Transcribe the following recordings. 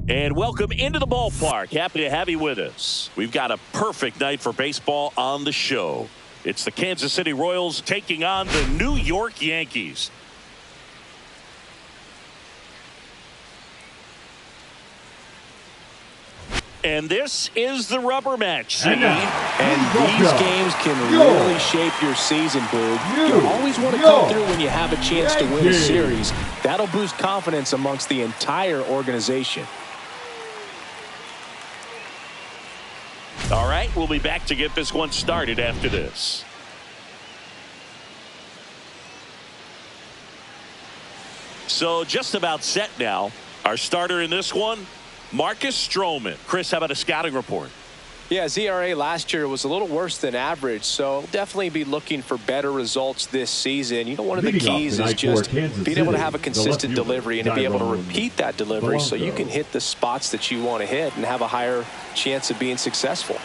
And welcome into the ballpark. Happy to have you with us. We've got a perfect night for baseball on the show. It's the Kansas City Royals taking on the New York Yankees. And this is the rubber match. And these games can really shape your season, Boog. You always want to come through when you have a chance to win a series. That'll boost confidence amongst the entire organization. All right, we'll be back to get this one started after this. So just about set now. Our starter in this one, Marcus Stroman. Chris, how about a scouting report? Yeah, his ERA last year was a little worse than average, so definitely be looking for better results this season. You know, one of the keys is just being able to have a consistent delivery and to be able to repeat that delivery so you can hit the spots that you want to hit and have a higher chance of being successful.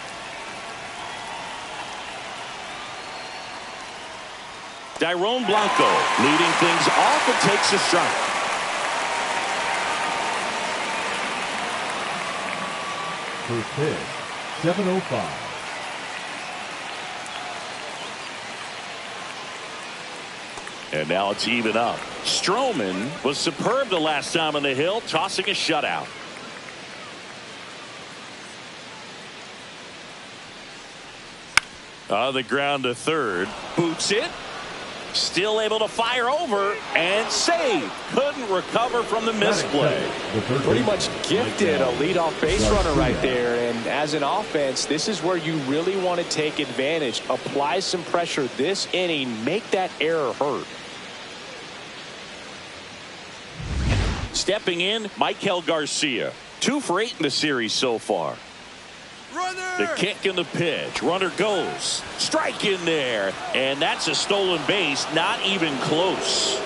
Dairon Blanco leading things off and takes a strike. First pitch, 7:05. And now it's even up. Stroman was superb the last time on the hill, tossing a shutout. On the ground to third. Boots it. Still able to fire over and save. Couldn't recover from the misplay. Pretty much gifted a leadoff base runner right there. And as an offense, this is where you really want to take advantage. Apply some pressure this inning. Make that error hurt. Stepping in, Michael Garcia. 2 for 8 in the series so far. The kick and the pitch. Runner goes. Strike in there. And that's a stolen base. Not even close.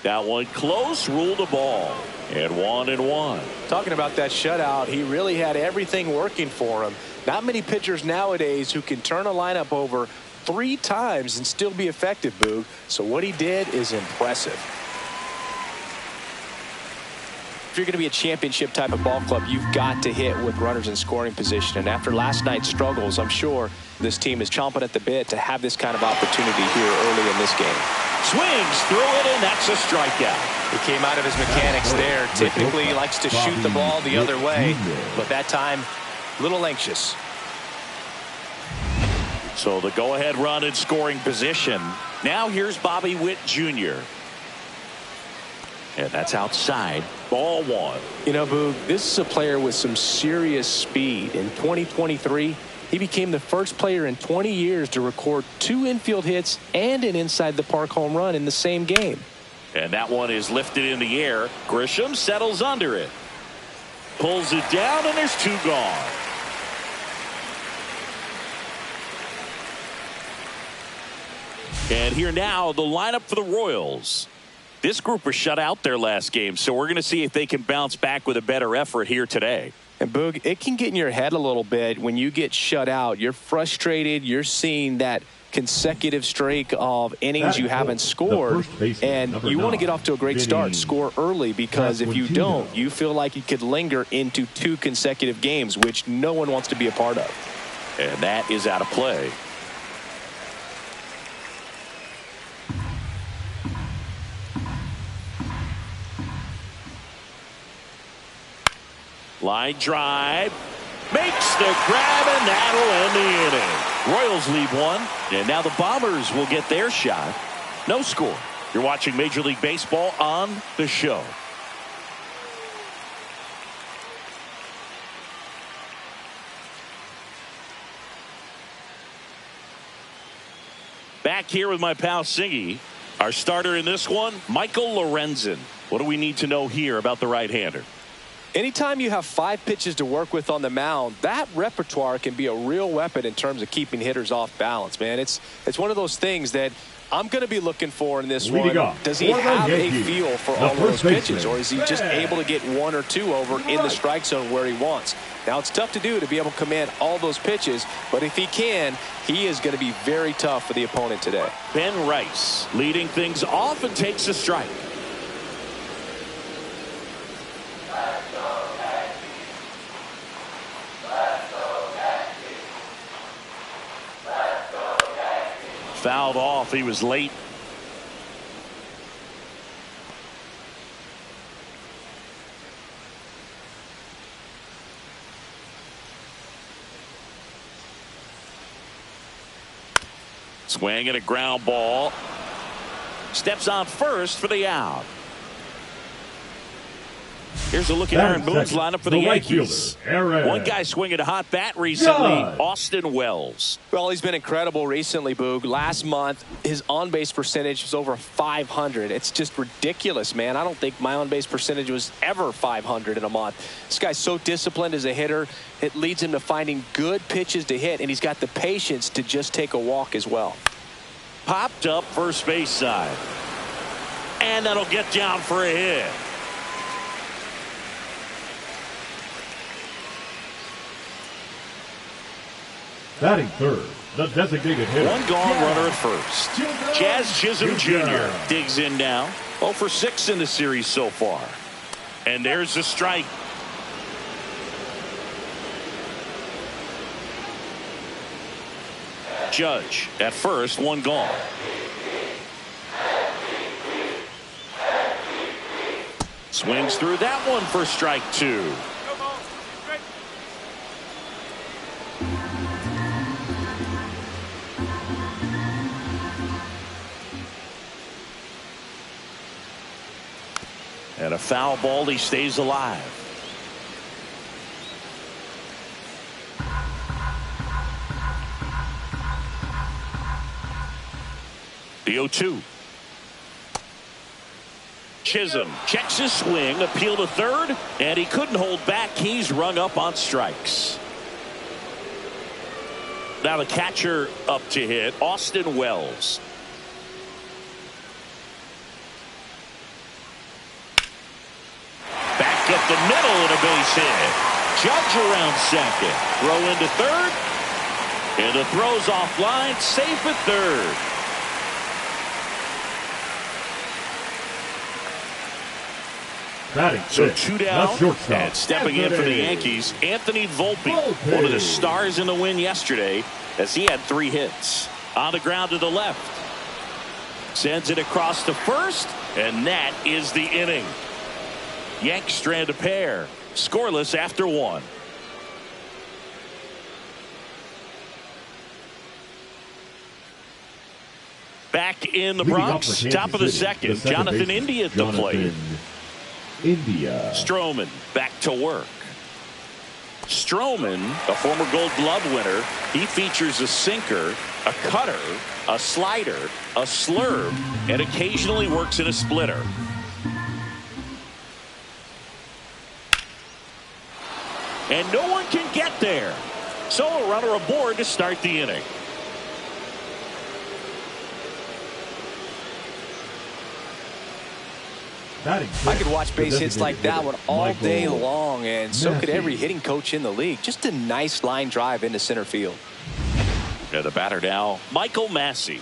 That one close. Ruled the ball. And 1-1. Talking about that shutout, he really had everything working for him. Not many pitchers nowadays who can turn a lineup over 3 times and still be effective, Boog. So what he did is impressive. If you're going to be a championship type of ball club, you've got to hit with runners in scoring position. And after last night's struggles, I'm sure this team is chomping at the bit to have this kind of opportunity here early in this game. Swings through it, and that's a strikeout. He came out of his mechanics there. Typically likes to shoot the ball the other way, but that time a little anxious. So the go-ahead run in scoring position. Now here's Bobby Witt Jr. And that's outside. Ball 1. You know, Boog, this is a player with some serious speed. In 2023, he became the first player in 20 years to record 2 infield hits and an inside-the-park home run in the same game. And that one is lifted in the air. Grisham settles under it. Pulls it down, and there's 2 gone. And here now, the lineup for the Royals. This group was shut out their last game, so we're going to see if they can bounce back with a better effort here today. And Boog, it can get in your head a little bit when you get shut out. You're frustrated. You're seeing that consecutive streak of innings you haven't scored, and you want to get off to a great start, score early, because if you don't, you feel like you could linger into 2 consecutive games, which no one wants to be a part of. And that is out of play. Line drive. Makes the grab, and that'll end the inning. Royals lead 1, and now the Bombers will get their shot. No score. You're watching Major League Baseball on the show. Back here with my pal Siggy. Our starter in this one, Michael Lorenzen. What do we need to know here about the right-hander? Anytime you have 5 pitches to work with on the mound, that repertoire can be a real weapon in terms of keeping hitters off balance, man. It's one of those things that I'm going to be looking for in this Leading one, off does he for the have a Yankees, feel for the all of those first pitches, baseman, or is he just able to get one or two over in the strike zone where he wants? Now, it's tough to do to be able to command all those pitches, but if he can, he is going to be very tough for the opponent today. Ben Rice leading things off and takes a strike. Fouled off. He was late. Swing and a ground ball. Steps on first for the out. Here's a look at Aaron Boone's lineup for the Yankees. One guy swinging a hot bat recently, Austin Wells. Well, he's been incredible recently, Boog. Last month, his on-base percentage was over 500. It's just ridiculous, man. I don't think my on-base percentage was ever 500 in a month. This guy's so disciplined as a hitter. It leads him to finding good pitches to hit, and he's got the patience to just take a walk as well. Popped up first base side. And that'll get down for a hit. Batting third, the designated hitter. One gone runner at first. Jazz Chisholm Jr. digs in now. 0 for 6 in the series so far. And there's the strike. Judge at first, one gone. Swings through that one for strike 2. And a foul ball, he stays alive. The 0-2. Chisholm checks his swing, appeal to third, and he couldn't hold back. He's rung up on strikes. Now the catcher up to hit, Austin Wells. Back up the middle and a base hit. Judge around second. Throw into third. And the throw's offline, safe at third. So 2 down, and stepping in for the Yankees, Anthony Volpe, one of the stars in the win yesterday, as he had 3 hits. On the ground to the left. Sends it across to first, and that is the inning. Yanks strand a pair, scoreless after 1. Back in the Bronx, top of the second, Jonathan India at the plate. Stroman back to work. Stroman, a former Gold Glove winner, he features a sinker, a cutter, a slider, a slurve, and occasionally works in a splitter. And no one can get there. So a runner aboard to start the inning. I could watch base hits like that one all day long, and so could every hitting coach in the league. Just a nice line drive into center field. And the batter now, Michael Massey.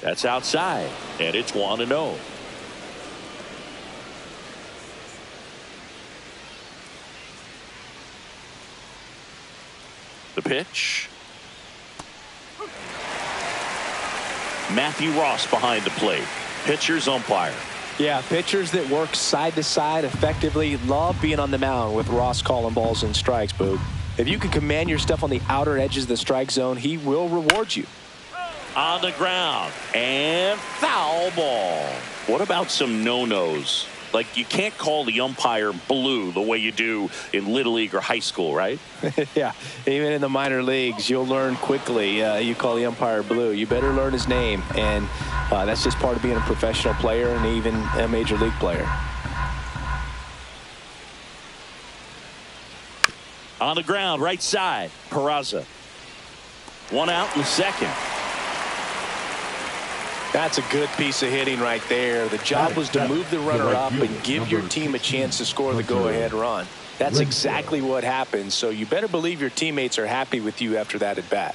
That's outside, and it's 1-0. The pitch. Matthew Ross behind the plate. Pitcher's umpire. Yeah, pitchers that work side to side effectively love being on the mound with Ross calling balls and strikes, Boog. If you can command your stuff on the outer edges of the strike zone, he will reward you. On the ground, and foul ball. What about some no-nos? Like, you can't call the umpire blue the way you do in Little League or high school, right? Yeah, even in the minor leagues, you'll learn quickly. You call the umpire blue. You better learn his name, and that's just part of being a professional player and even a major league player. On the ground, right side, Peraza. One out in the second. That's a good piece of hitting right there. The job was to move the runner up and give your team a chance to score the go-ahead run. That's exactly what happened, so you better believe your teammates are happy with you after that at-bat.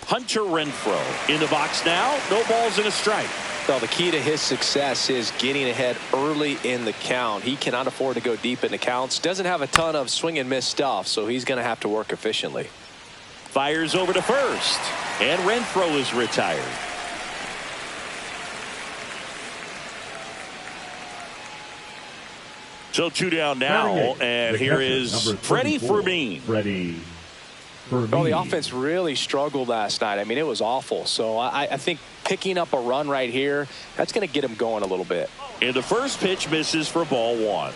Hunter Renfroe in the box now. No balls and a strike. Well, the key to his success is getting ahead early in the count. He cannot afford to go deep in the counts. Doesn't have a ton of swing and miss stuff, so he's going to have to work efficiently. Fires over to first, and Renfroe is retired. So 2 down now, and here is Freddie Fermin. Well, the offense really struggled last night. I mean, it was awful. So I think picking up a run right here, that's going to get him going a little bit. And the first pitch misses for ball 1.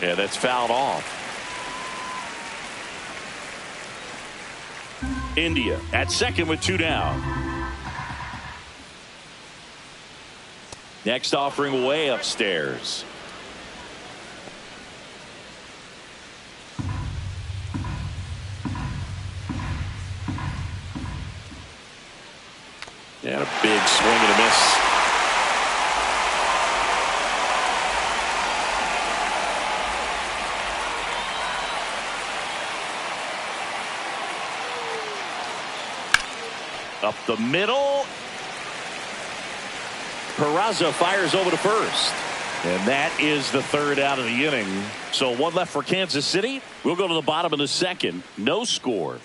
Yeah, that's fouled off. India at second with 2 down. Next offering way upstairs. And a big swing and a miss. Up the middle. Peraza fires over to first. And that is the 3rd out of the inning. So 1 left for Kansas City. We'll go to the bottom of the second. No score.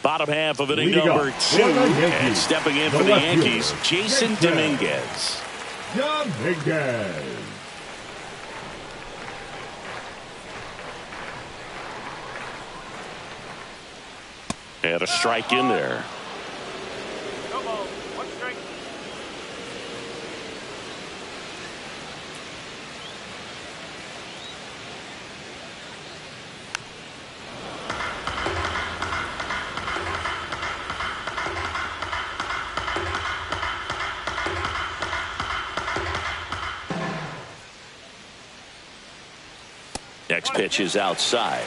Bottom half of inning number 2. And stepping in for the Yankees, Jason Dominguez. And a strike in there. Next pitch is outside.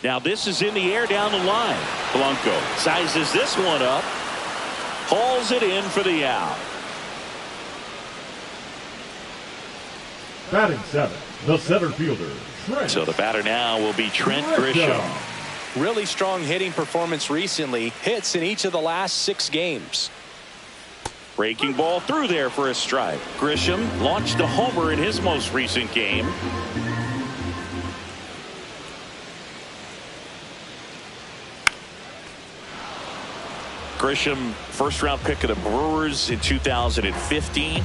Now this is in the air down the line. Blanco sizes this one up. Hauls it in for the out. Batting 7, the center fielder, Trent. So the batter now will be Trent Grisham. Really strong hitting performance recently. Hits in each of the last 6 games. Breaking ball through there for a strike. Grisham launched a homer in his most recent game. Grisham, first-round pick of the Brewers in 2015.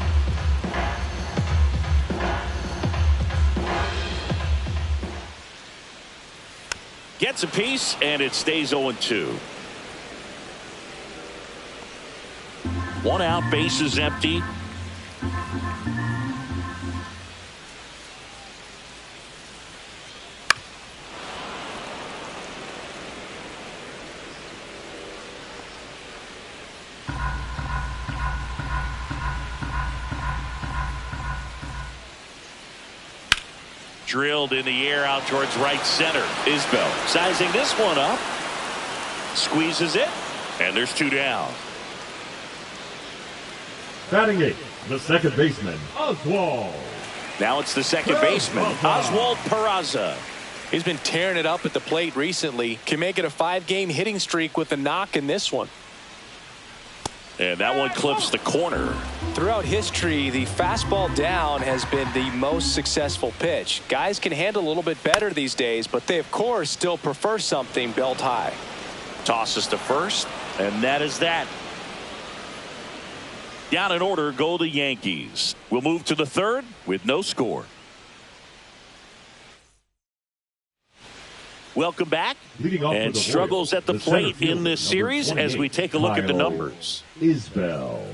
Gets a piece, and it stays 0-2. 1 out, bases empty. Drilled in the air out towards right center. Isbell sizing this one up. Squeezes it. And there's 2 down. Batting 8, the second baseman, Oswald. Now it's the second baseman, Oswald Peraza. He's been tearing it up at the plate recently. Can make it a 5-game hitting streak with a knock in this one. And that one clips the corner. Throughout history, the fastball down has been the most successful pitch. Guys can handle a little bit better these days, but they, of course, still prefer something belt high. Tosses to first, and that is that. Down in order go the Yankees. We'll move to the 3rd with no score. Welcome back. And struggles at the plate in this series as we take a look at the numbers. Isbell.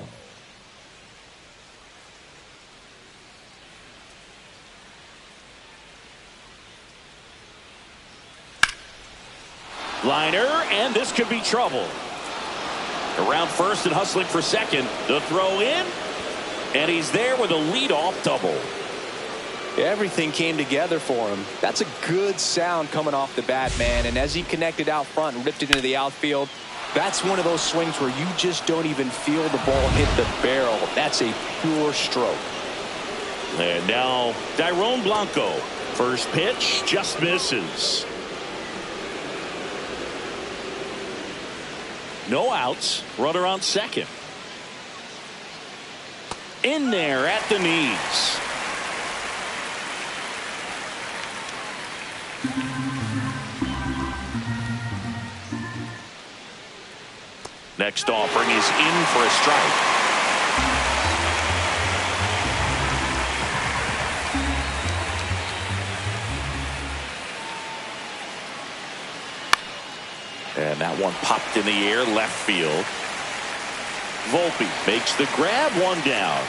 Liner, and this could be trouble. Around first and hustling for second. The throw in, and he's there with a leadoff double. Everything came together for him. That's a good sound coming off the bat, man. And as he connected out front and ripped it into the outfield, that's one of those swings where you just don't even feel the ball hit the barrel. That's a pure stroke. And now, Dairon Blanco. First pitch, just misses. No outs. Runner on second. In there at the knees. Next offering is in for a strike. And that one popped in the air, left field. Volpe makes the grab, one down.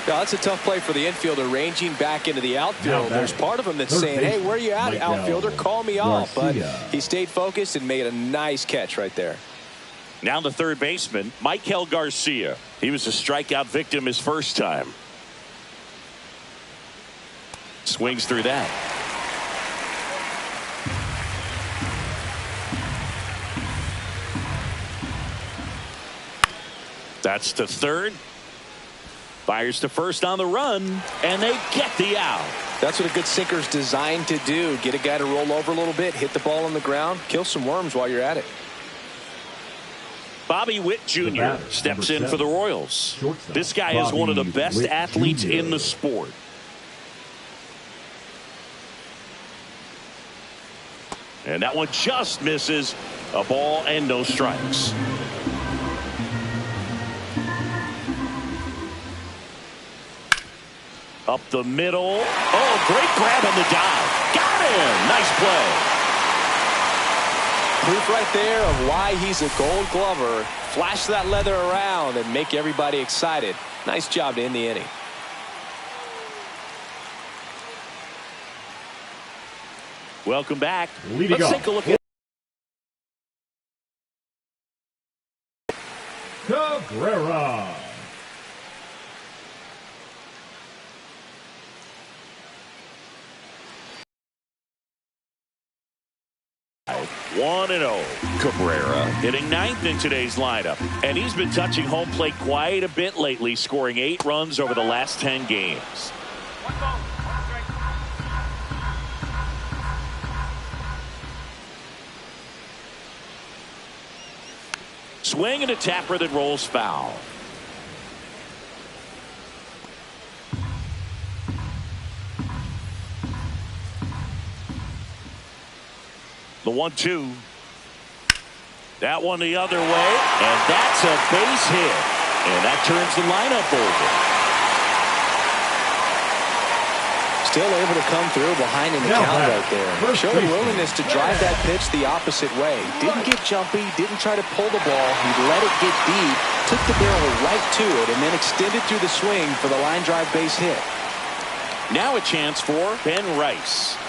Yeah, that's a tough play for the infielder, ranging back into the outfield. There's part of him that's saying, hey, where you at, outfielder? Call me off. But he stayed focused and made a nice catch right there. Now the third baseman, Michael Garcia. He was a strikeout victim his first time. Swings through that. That's to third. Fires to first on the run, and they get the out. That's what a good sinker's designed to do. Get a guy to roll over a little bit, hit the ball on the ground, kill some worms while you're at it. Bobby Witt Jr. steps in for the Royals. This guy is one of the best athletes in the sport. And that one just misses. A ball and no strikes. Up the middle. Oh, great grab on the dive. Got him. Nice play. Proof right there of why he's a Gold Glover. Flash that leather around and make everybody excited. Nice job to end the inning. Welcome back. Let's take a look at Cabrera. One and 0. Cabrera hitting ninth in today's lineup, and he's been touching home plate quite a bit lately, scoring 8 runs over the last 10 games. Swing and a tapper that rolls foul. The 1-2. That one the other way, and that's a base hit. And that turns the lineup over. Still able to come through behind in the count right there. Showing willingness to drive that pitch the opposite way. Didn't get jumpy, didn't try to pull the ball. He let it get deep, took the barrel right to it, and then extended through the swing for the line drive base hit. Now a chance for Ben Rice.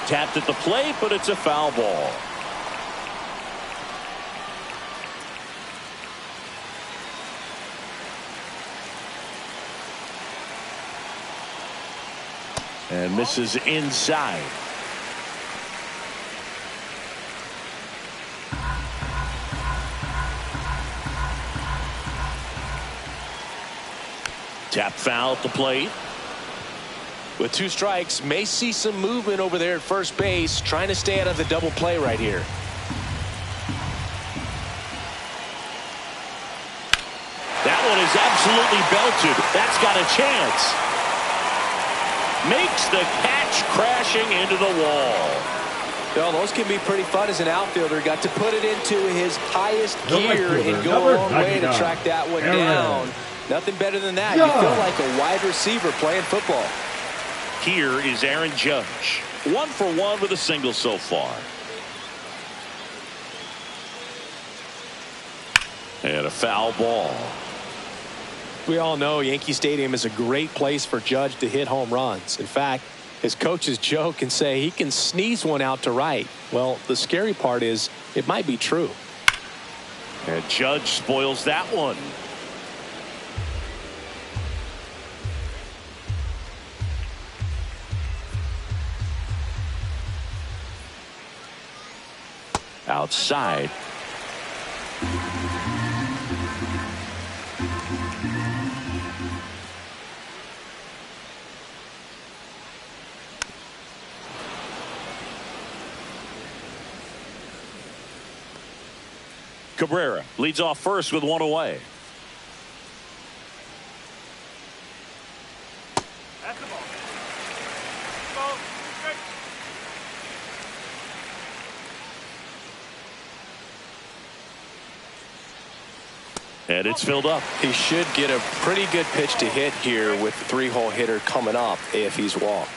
Tapped at the plate, but it's a foul ball. And misses inside. Tap foul at the plate. With 2 strikes, may see some movement over there at first base, trying to stay out of the double play right here. That one is absolutely belted. That's got a chance. Makes the catch, crashing into the wall. Well, those can be pretty fun as an outfielder. Got to put it into his highest gear and go a long way to track that one down. Nothing better than that. You feel like a wide receiver playing football. Here is Aaron Judge. 1 for 1 with a single so far. And a foul ball. We all know Yankee Stadium is a great place for Judge to hit home runs. In fact, his coaches joke and say he can sneeze one out to right. Well, the scary part is it might be true. And Judge spoils that one. Outside. Cabrera leads off first with one away. That's the ball. And it's filled up. He should get a pretty good pitch to hit here with the three-hole hitter coming up if he's walked.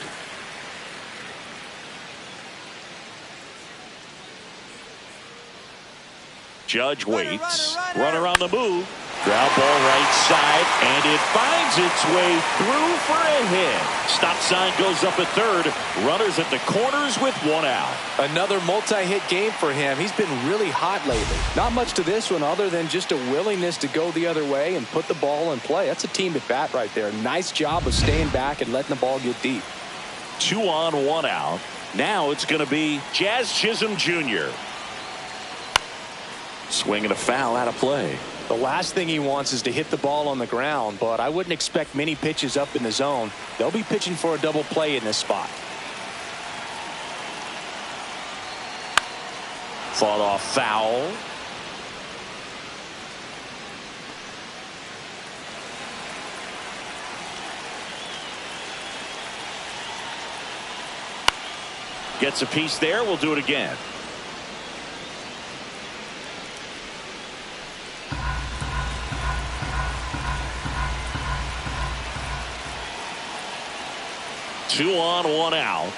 Judge waits. Runner on the move. Ground ball right side, and it finds its way through for a hit. Stop sign goes up at third. Runners at the corners with one out. Another multi-hit game for him. He's been really hot lately. Not much to this one other than just a willingness to go the other way and put the ball in play. That's a team at bat right there. Nice job of staying back and letting the ball get deep. 2 on, 1 out. Now it's going to be Jazz Chisholm Jr. Swinging a foul out of play. The last thing he wants is to hit the ball on the ground, but I wouldn't expect many pitches up in the zone. They'll be pitching for a double play in this spot. Fought off foul. Gets a piece there. We'll do it again. Two on, 1 out.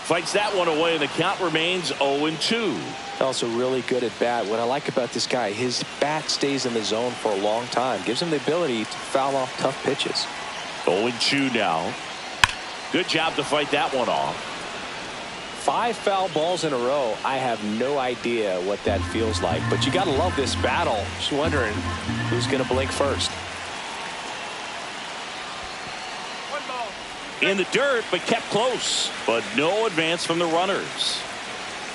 Fights that one away, and the count remains 0-2. Also really good at bat. What I like about this guy, his bat stays in the zone for a long time. Gives him the ability to foul off tough pitches. 0-2 now. Good job to fight that one off. 5 foul balls in a row. I have no idea what that feels like, but you got to love this battle. Just wondering who's going to blink first. In the dirt, but kept close. But no advance from the runners.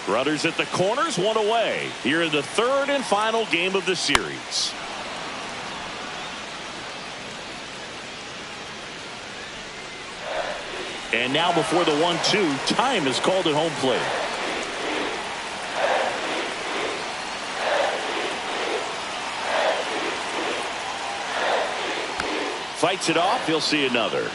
Runners at the corners, 1 away. Here in the third and final game of the series. And now before the 1-2, time is called at home plate. Fights it off. He'll see another.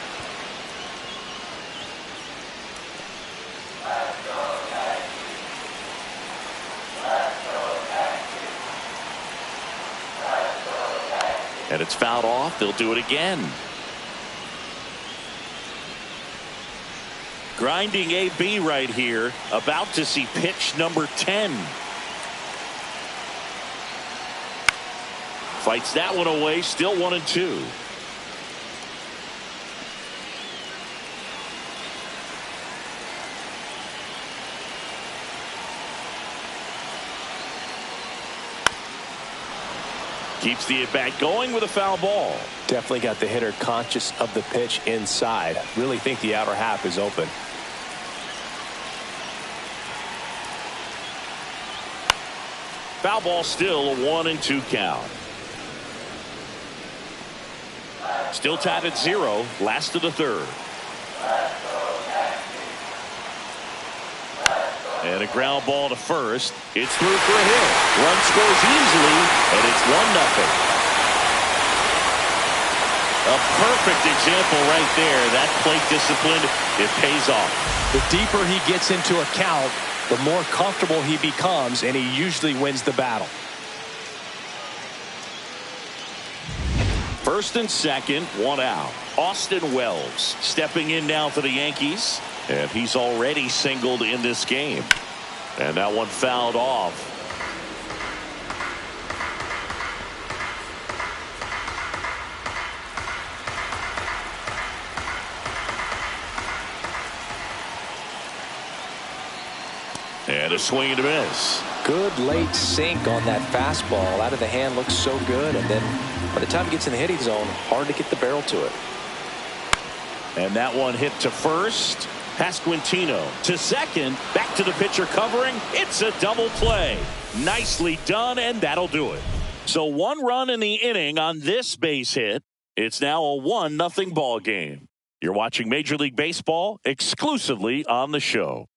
And it's fouled off. They'll do it again. Grinding AB right here. About to see pitch number 10. Fights that one away. Still 1-2. Keeps the at-bat going with a foul ball. Definitely got the hitter conscious of the pitch inside. Really think the outer half is open. Foul ball, still a 1-2 count. Still tied at 0. Last of the third. And a ground ball to first. It's through for a hit. Run scores easily, and it's 1-0. A perfect example right there. That plate discipline, it pays off. The deeper he gets into a count, the more comfortable he becomes, and he usually wins the battle. First and second, 1 out. Austin Wells stepping in now for the Yankees. And he's already singled in this game. And that one fouled off. And a swing and a miss. Good late sink on that fastball. Out of the hand, looks so good. And then by the time it gets in the hitting zone, hard to get the barrel to it. And that one hit to first. Pasquantino to second. Back to the pitcher covering. It's a double play. Nicely done, and that'll do it. So 1 run in the inning on this base hit. It's now a 1-0 ball game. You're watching Major League Baseball exclusively on the show.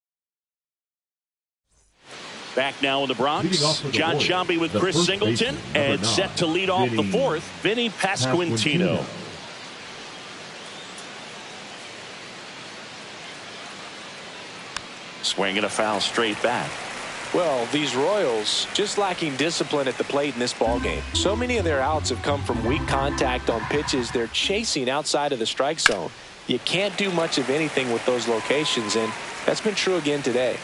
Back now in the Bronx, John Sciambi with Chris Singleton, and set to lead off the fourth, Vinny Pasquantino. Swinging a foul straight back. Well, these Royals just lacking discipline at the plate in this ballgame. So many of their outs have come from weak contact on pitches they're chasing outside of the strike zone. You can't do much of anything with those locations, and that's been true again today.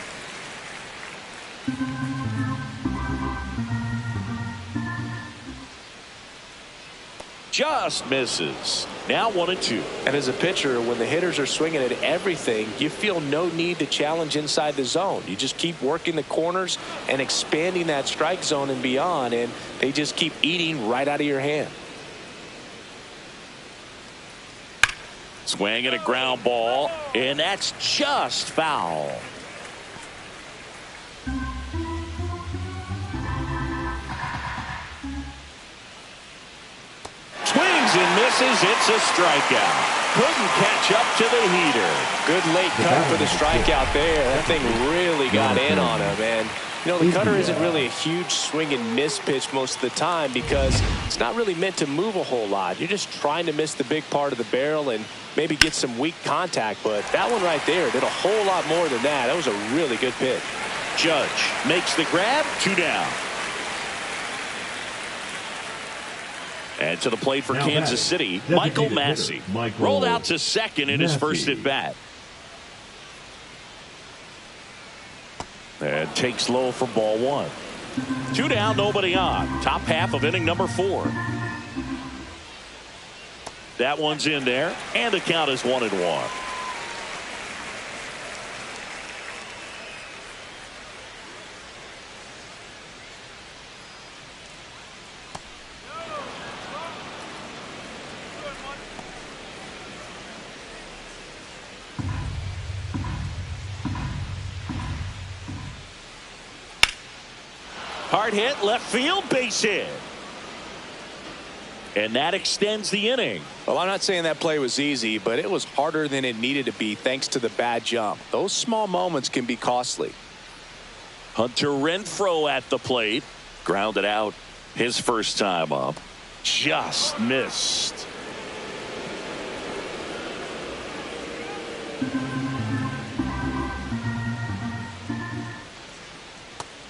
Just misses. Now 1-2. And as a pitcher, when the hitters are swinging at everything, you feel no need to challenge inside the zone. You just keep working the corners and expanding that strike zone and beyond, and they just keep eating right out of your hand. Swing and a ground ball, and that's just foul. Swings and misses. It's a strikeout. Couldn't catch up to the heater. Good late cut for the strikeout there. That thing really got in on him. And, you know, the cutter isn't really a huge swing and miss pitch most of the time because it's not really meant to move a whole lot. You're just trying to miss the big part of the barrel and maybe get some weak contact. But that one right there did a whole lot more than that. That was a really good pitch. Judge makes the grab. 2 down. And to the plate for Kansas City, Michael Massey. Rolled out to second in his first at bat. And takes low for ball 1. 2 down, nobody on. Top half of inning number 4. That one's in there, and the count is 1-1. Hard hit, left field, base hit. And that extends the inning. Well, I'm not saying that play was easy, but it was harder than it needed to be thanks to the bad jump. Those small moments can be costly. Hunter Renfroe at the plate. Grounded out his first time up. Just missed.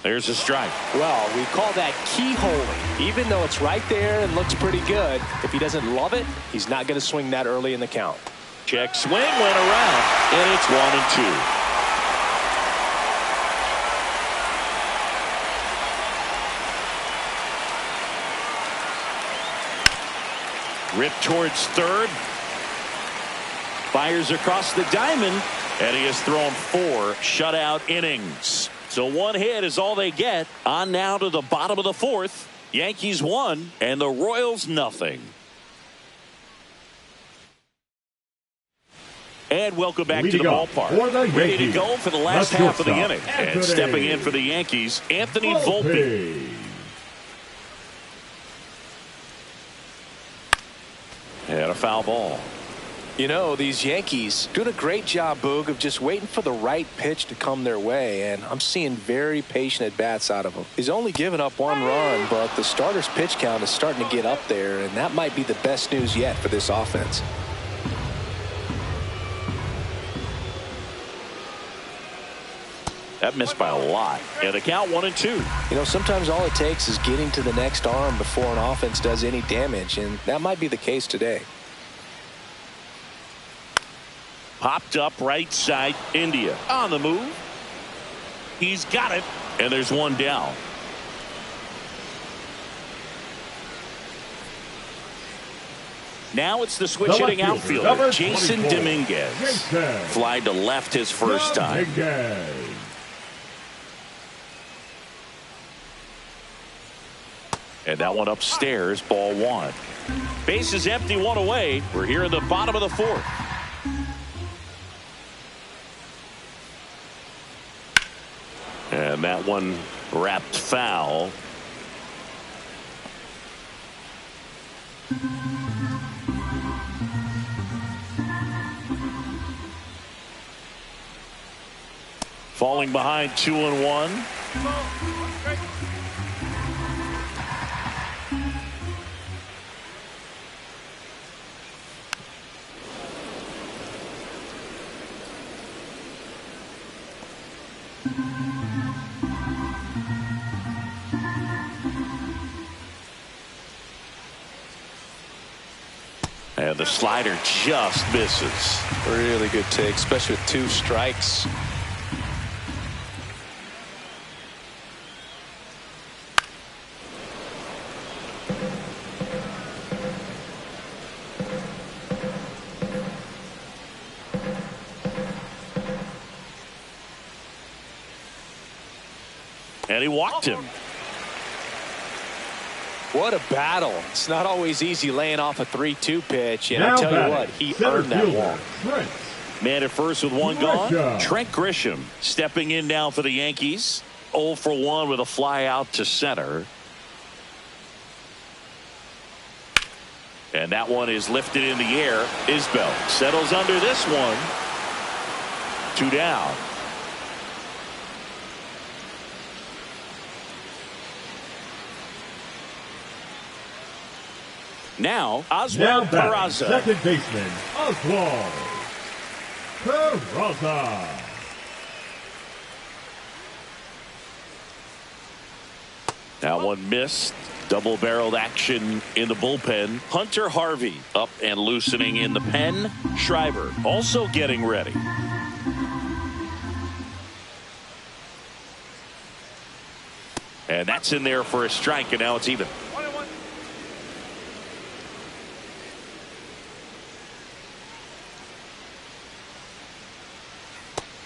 There's a strike. Well, we call that keyholing. Even though it's right there and looks pretty good, if he doesn't love it, he's not going to swing that early in the count. Check swing, went around, and it's 1-2. Ripped towards third. Fires across the diamond, and he has thrown 4 shutout innings. So 1 hit is all they get. On now to the bottom of the 4th. Yankees 1 and the Royals nothing. And welcome back to the ballpark. Ready to go for the last half of the inning. And stepping in for the Yankees, Anthony Volpe. And a foul ball. You know, these Yankees doing a great job, Boog, of just waiting for the right pitch to come their way, and I'm seeing very patient at-bats out of him. He's only given up 1 run, but the starter's pitch count is starting to get up there, and that might be the best news yet for this offense. That missed by a lot. And the count 1-2. You know, sometimes all it takes is getting to the next arm before an offense does any damage, and that might be the case today. Popped up right side, India on the move. He's got it, and there's 1 down. Now it's the switch hitting outfielder, Jason Dominguez. Fly to left his first time. And that one upstairs, ball one. Base is empty, one away. We're here in the bottom of the fourth. And that one wrapped foul. Falling behind 2-1. And the slider just misses. Really good take, especially with 2 strikes. And he walked him. What a battle. It's not always easy laying off a 3-2 pitch, and I tell you what, he earned that walk. Man at first with one gone. Trent Grisham stepping in now for the Yankees. 0 for 1 with a fly out to center. And that one is lifted in the air. Isbell settles under this one. 2 down. Now, Oswald Peraza. Second baseman, Oswald Peraza. That one missed. Double-barreled action in the bullpen. Hunter Harvey up and loosening in the pen. Schreiber also getting ready. And that's in there for a strike, and now it's even.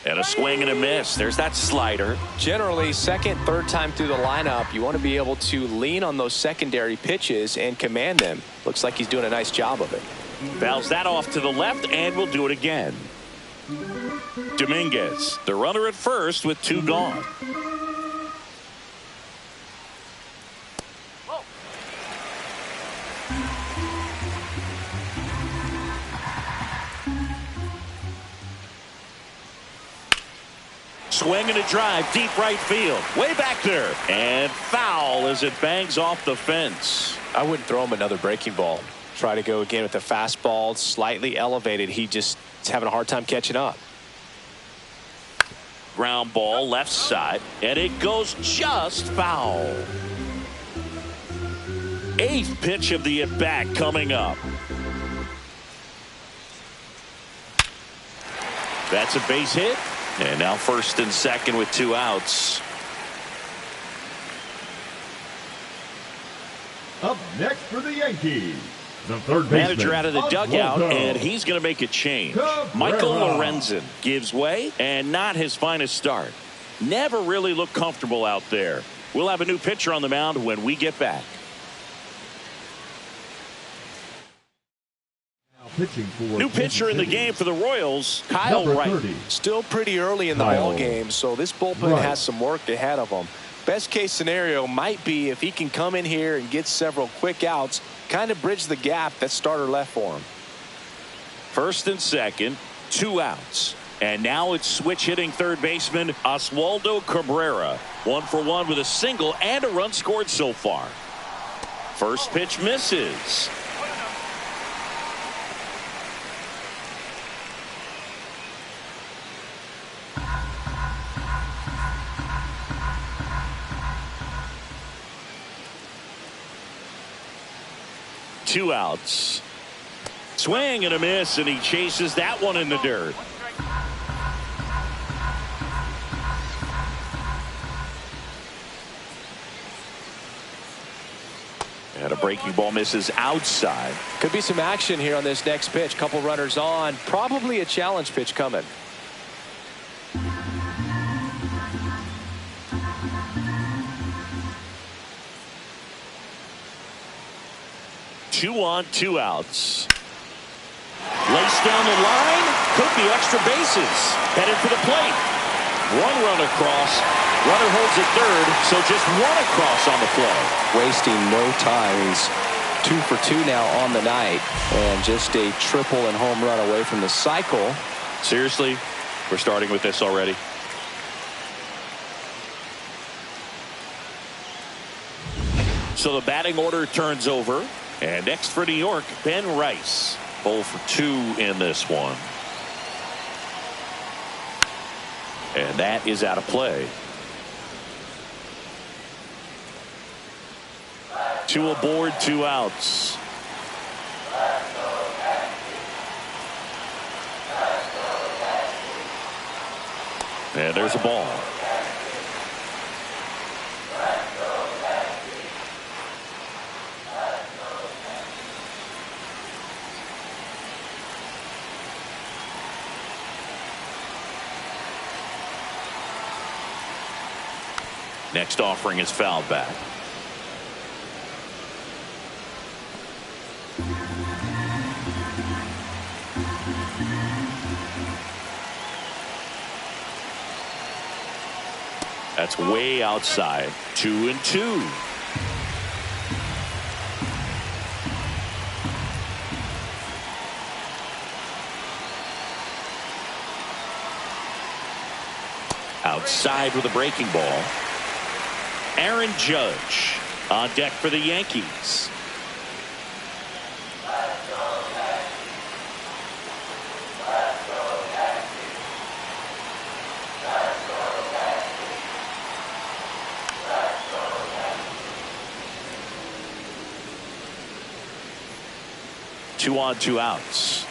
And a swing and a miss. There's that slider. Generally, second, third time through the lineup, you want to be able to lean on those secondary pitches and command them. Looks like he's doing a nice job of it. Fouls that off to the left, and we'll do it again. Dominguez, the runner at first with 2 gone. Swing and a drive, deep right field, way back there, and foul as it bangs off the fence. I wouldn't throw him another breaking ball. Try to go again with the fastball, slightly elevated. He just is having a hard time catching up. Ground ball left side, and it goes just foul. 8th pitch of the at-bat coming up. That's a base hit. And now first and second with 2 outs. Up next for the Yankees, the third baseman, manager out of the dugout, and he's going to make a change. Michael Lorenzen gives way, and not his finest start. Never really looked comfortable out there. We'll have a new pitcher on the mound when we get back. New pitcher in the game for the Royals, Kyle Wright. Still pretty early in the ball game, so this bullpen has some work ahead of him. Best case scenario might be if he can come in here and get several quick outs, kind of bridge the gap that starter left for him. First and second, 2 outs. And now it's switch hitting third baseman Oswaldo Cabrera. 1 for 1 with a single and a run scored so far. First pitch misses. Two outs. Swing and a miss, and he chases that one in the dirt. And a breaking ball misses outside. Could be some action here on this next pitch. Couple runners on. Probably a challenge pitch coming. 2 on, 2 outs. Laced down the line. Could be extra bases. Headed for the plate. 1 run across. Runner holds at third, so just 1 across on the play. Wasting no time. He's 2 for 2 now on the night, and just a triple and home run away from the cycle. Seriously, we're starting with this already. So the batting order turns over, and next for New York, Ben Rice. 0 for 2 in this one. And that is out of play. 2 aboard, 2 outs. And there's a ball. Next offering is fouled back. That's way outside. 2 and 2. Outside with a breaking ball. Aaron Judge on deck for the Yankees. Two on, 2 outs.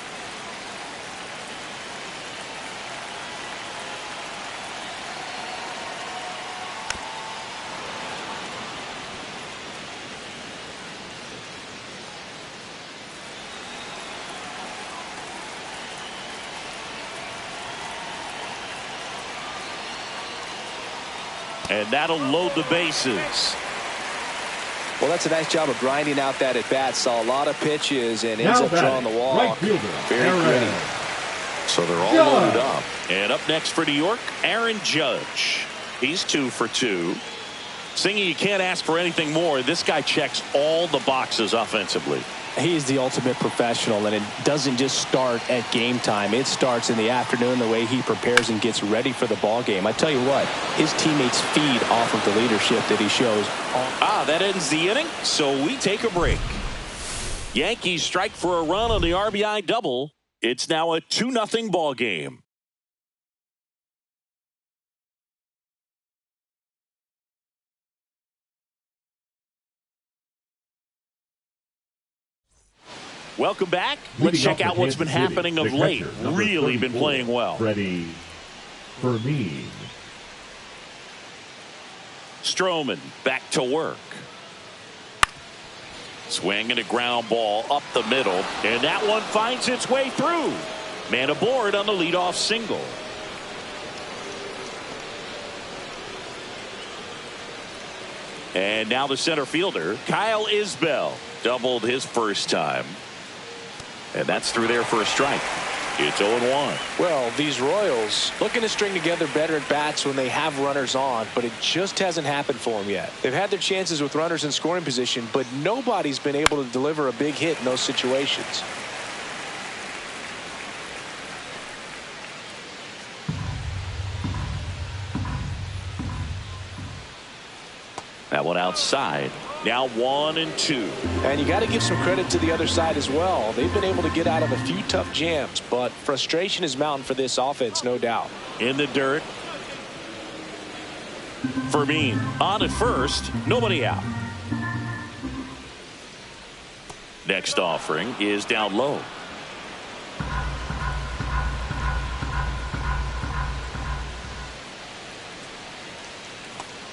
And that'll load the bases. Well, that's a nice job of grinding out that at bat. Saw a lot of pitches and ends up drawing the walk. Right fielder, very pretty. So they're all loaded up. And up next for New York, Aaron Judge. He's 2 for 2. Singy, you can't ask for anything more. This guy checks all the boxes offensively. He's the ultimate professional, and it doesn't just start at game time. It starts in the afternoon, the way he prepares and gets ready for the ball game. I tell you what, his teammates feed off of the leadership that he shows. That ends the inning, so we take a break. Yankees strike for a run on the RBI double. It's now a 2-0 ball game. Welcome back. Let's check out what's been happening of late. Really been playing well. Freddie Fermin. Stroman back to work. Swing and a ground ball up the middle, and that one finds its way through. Man aboard on the leadoff single. And now the center fielder, Kyle Isbell, doubled his first time. And that's through there for a strike. It's 0-1. Well, these Royals looking to string together better at bats when they have runners on, but it just hasn't happened for them yet. They've had their chances with runners in scoring position, but nobody's been able to deliver a big hit in those situations. That one outside. Now 1-2. And you got to give some credit to the other side as well. They've been able to get out of a few tough jams, but frustration is mounting for this offense, no doubt. In the dirt. Fermin on at first. Nobody out. Next offering is down low.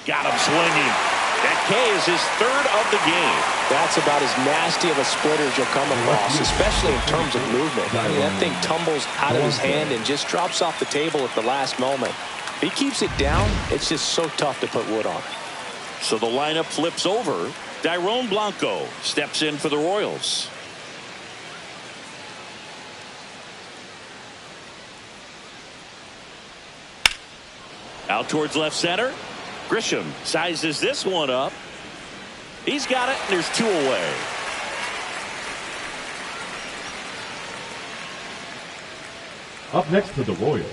Got him swinging. That K is his 3rd of the game. That's about as nasty of a splitter as you'll come across, especially in terms of movement. I mean, that thing tumbles out of his hand and just drops off the table at the last moment. If he keeps it down, it's just so tough to put wood on. So the lineup flips over. Dairon Blanco steps in for the Royals. Out towards left center. Grisham sizes this one up. He's got it, and there's 2 away. Up next for the Royals,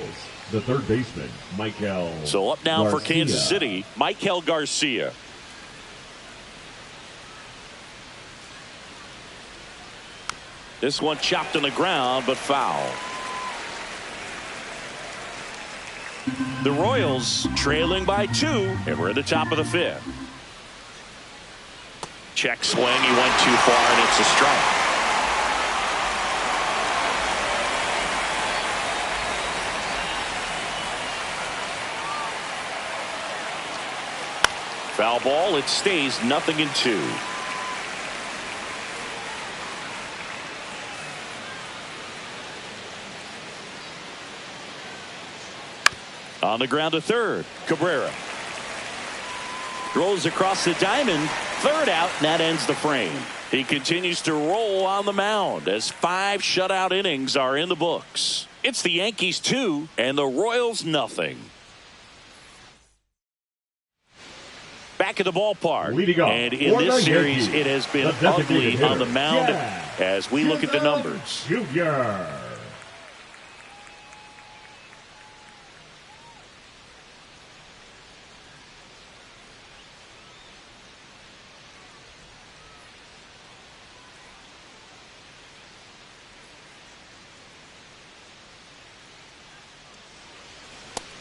the third baseman, Michael. So up now Garcia. for Kansas City, Michael Garcia. This one chopped on the ground, but foul. The Royals trailing by 2, and we're at the top of the 5th. Check swing, he went too far, and it's a strike. Foul ball, it stays 0-2. On the ground to third, Cabrera. Throws across the diamond, third out, and that ends the frame. He continues to roll on the mound as 5 shutout innings are in the books. It's the Yankees 2 and the Royals 0. Back at the ballpark, and in this series it has been ugly on the mound as we look at the numbers. Junior.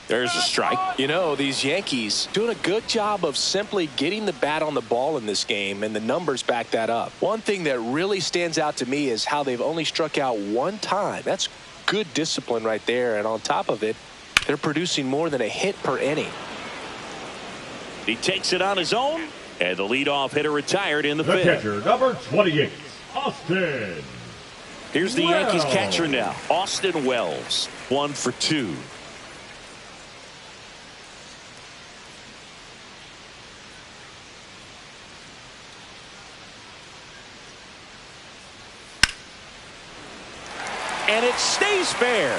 There's a strike. You know, these Yankees doing a good job of simply getting the bat on the ball in this game, and the numbers back that up. One thing that really stands out to me is how they've only struck out 1 time. That's good discipline right there, and on top of it, they're producing more than a hit per inning. He takes it on his own, and the leadoff hitter retired in the The 5th. catcher, number 28, Austin. Here's the Yankees catcher now, Austin Wells, 1 for 2. And it stays fair.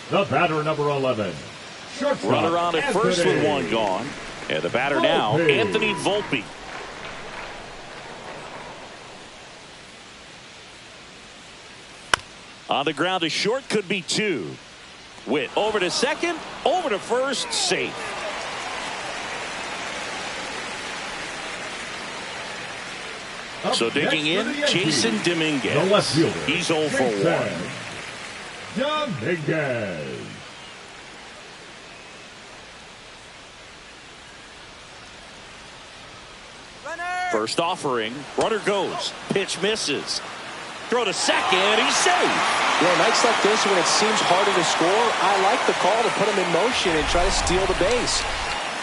The batter, number 11, shortstop, Runner on at first with 1 gone. And the batter now, Volpe. Anthony Volpe. On the ground to short, could be 2. Witt over to second, over to first, safe. So digging in, Jason Dominguez. The left fielder. He's 0 for 1. Dominguez. First offering, runner goes, pitch misses. Throw to second, he's safe. You know, nights like this when it seems harder to score, I like the call to put him in motion and try to steal the base.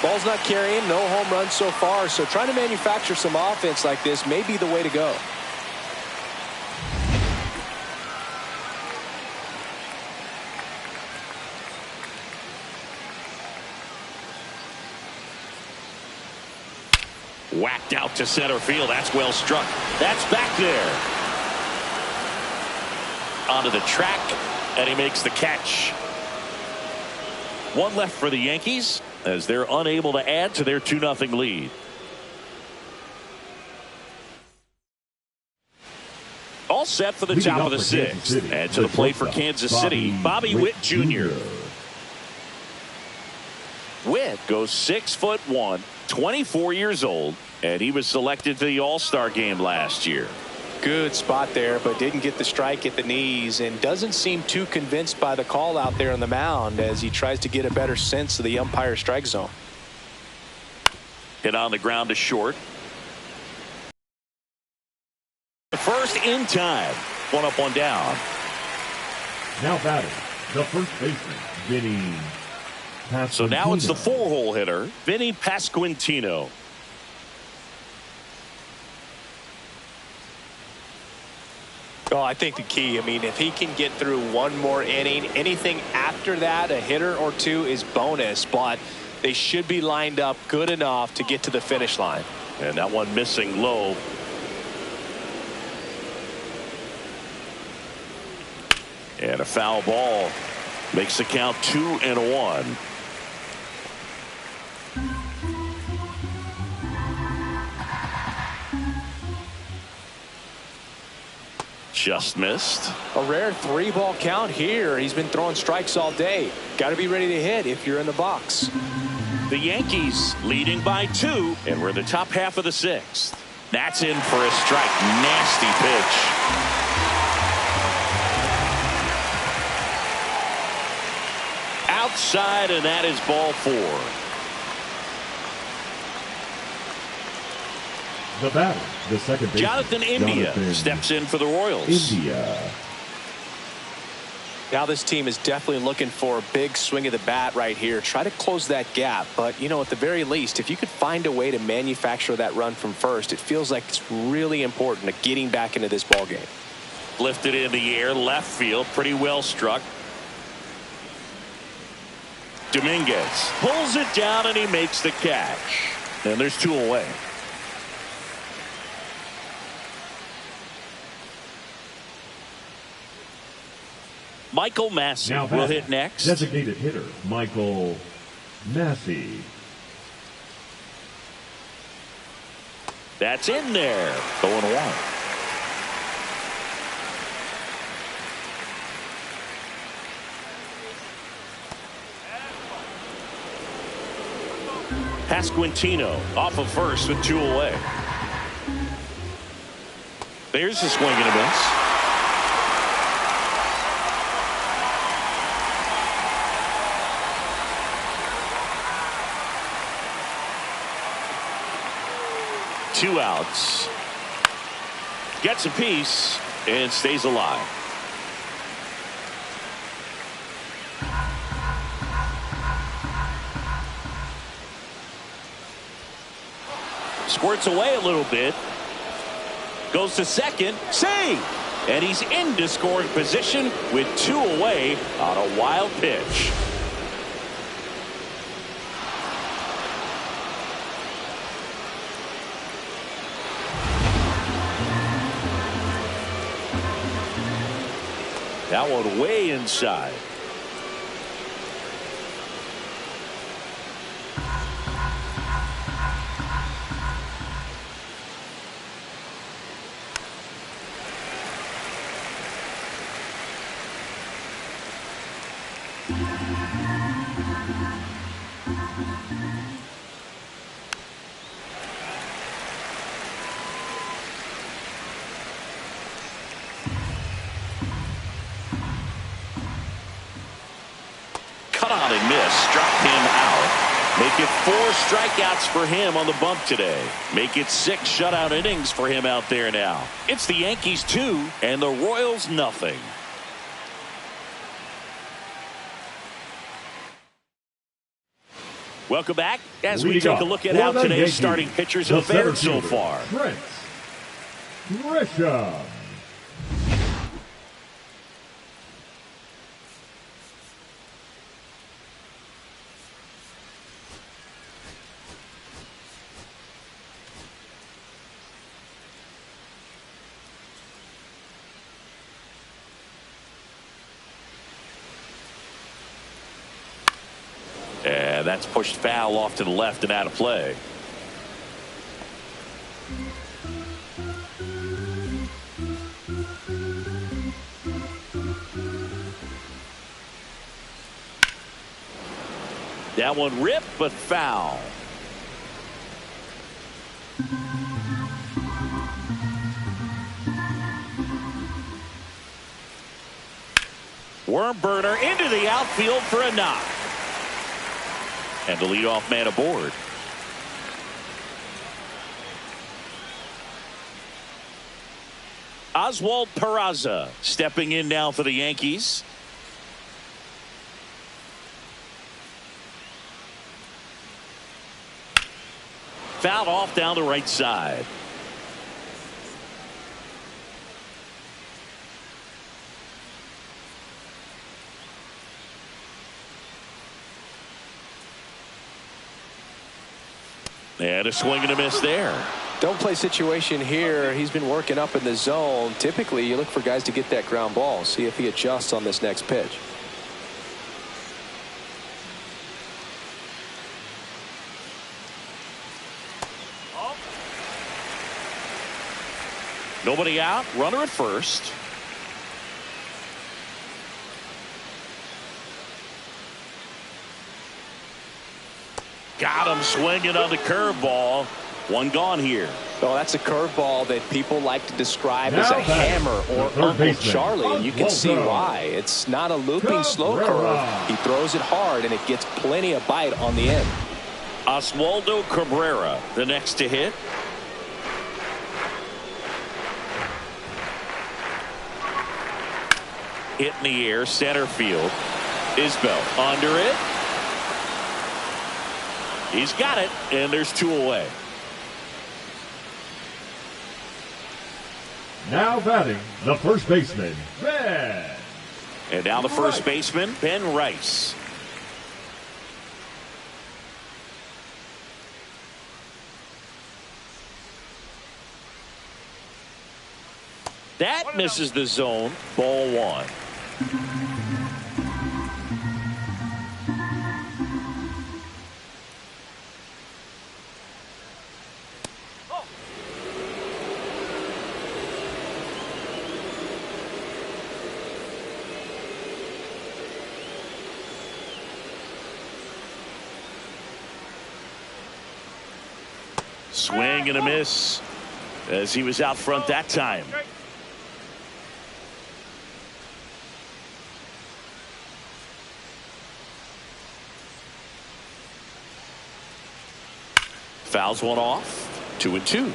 Ball's not carrying, no home runs so far, so trying to manufacture some offense like this may be the way to go. Whacked out to center field. That's well struck. That's back there. Onto the track, and he makes the catch. 1 left for the Yankees as they're unable to add to their 2-0 lead. All set for the top of the 6th. And to the plate for Kansas City, Bobby Witt Jr. Witt goes 6'1", 24 years old, and he was selected to the All-Star game last year. Good spot there, but didn't get the strike at the knees and doesn't seem too convinced by the call out there on the mound as he tries to get a better sense of the umpire strike zone. Hit on the ground to short. First in time. 1 up, 1 down. Now batting, the first baseman, Vinny Pasquantino. So now it's the 4-hole hitter, Vinny Pasquantino. Oh, I think the key, I mean, if he can get through one more inning, anything after that, a hitter or two is bonus, but they should be lined up good enough to get to the finish line. And that one missing low. And a foul ball makes the count 2-1. Just missed. A rare 3-ball count here. He's been throwing strikes all day. Got to be ready to hit if you're in the box. The Yankees leading by 2, and we're in the top half of the 6th. That's in for a strike. Nasty pitch. Outside, and that is ball 4. The batter, the second baseman, Jonathan India steps in for the Royals. India. Now this team is definitely looking for a big swing of the bat right here. Try to close that gap. But, you know, at the very least, if you could find a way to manufacture that run from first, it feels like it's really important to getting back into this ball game. Lifted in the air, left field, pretty well struck. Dominguez pulls it down, and he makes the catch. And there's 2 away. Michael Massey will hit next. Designated hitter, Michael Massey. That's in there. 0-1. Pasquantino off of first with 2 away. There's a swing and a miss. Two outs. Gets a piece and stays alive. Squirts away a little bit. Goes to second. Save! And he's into scoring position with 2 away on a wild pitch. That one way inside. Make it 4 strikeouts for him on the bump today. Make it 6 shutout innings for him out there now. It's the Yankees 2 and the Royals nothing. Welcome back as we take a look at how today's starting pitchers have fared so far. Grisham. And that's pushed foul off to the left and out of play. That one ripped, but foul. Worm burner into the outfield for a knock. And the leadoff man aboard. Oswald Peraza stepping in now for the Yankees. Fouled off down the right side. And a swing and a miss there. Don't play situation here. He's been working up in the zone. Typically, you look for guys to get that ground ball. See if he adjusts on this next pitch. Nobody out. Runner at first. Got him swinging on the curveball. One gone here. Oh, that's a curveball that people like to describe as a hammer or Uncle Charlie, and you can see why. It's not a looping slow curve. He throws it hard, and it gets plenty of bite on the end. Oswaldo Cabrera, the next to hit. Hit in the air, center field. Isbell under it. He's got it, and there's two away. Now batting, the first baseman, Ben. And now the first baseman, Ben Rice. That misses the zone. Ball one. Swing and a miss as he was out front that time. Fouls one off. 2-2.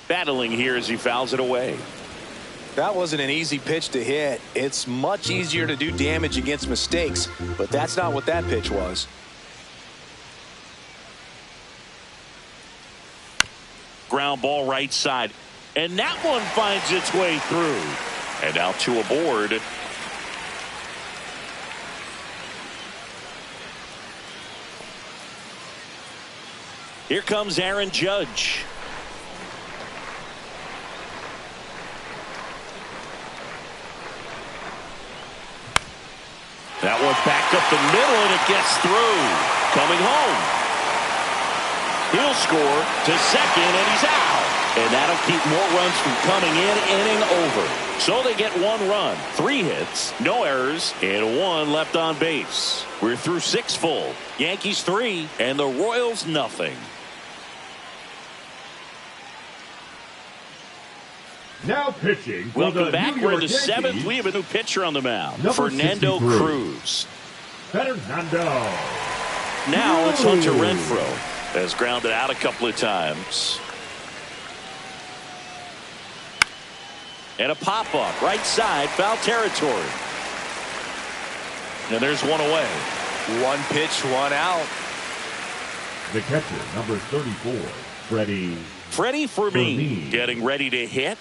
Battling here as he fouls it away. That wasn't an easy pitch to hit. It's much easier to do damage against mistakes, but that's not what that pitch was. Ground ball right side, and that one finds its way through. And now two aboard. Here comes Aaron Judge. That one back up the middle, and it gets through. Coming home. He'll score to second, and he's out. And that'll keep more runs from coming in, inning over. So they get one run, 3 hits, no errors, and 1 left on base. We're through 6 full. Yankees 3, and the Royals nothing. Now pitching. Welcome back. We're in the 7th. We have a new pitcher on the mound. Fernando Cruz. Fernando. Now it's Hunter Renfroe. Has grounded out a couple of times. And a pop-up. Right side. Foul territory. And there's one away. 1 pitch, 1 out. The catcher, number 34, Freddie Fermin getting ready to hit.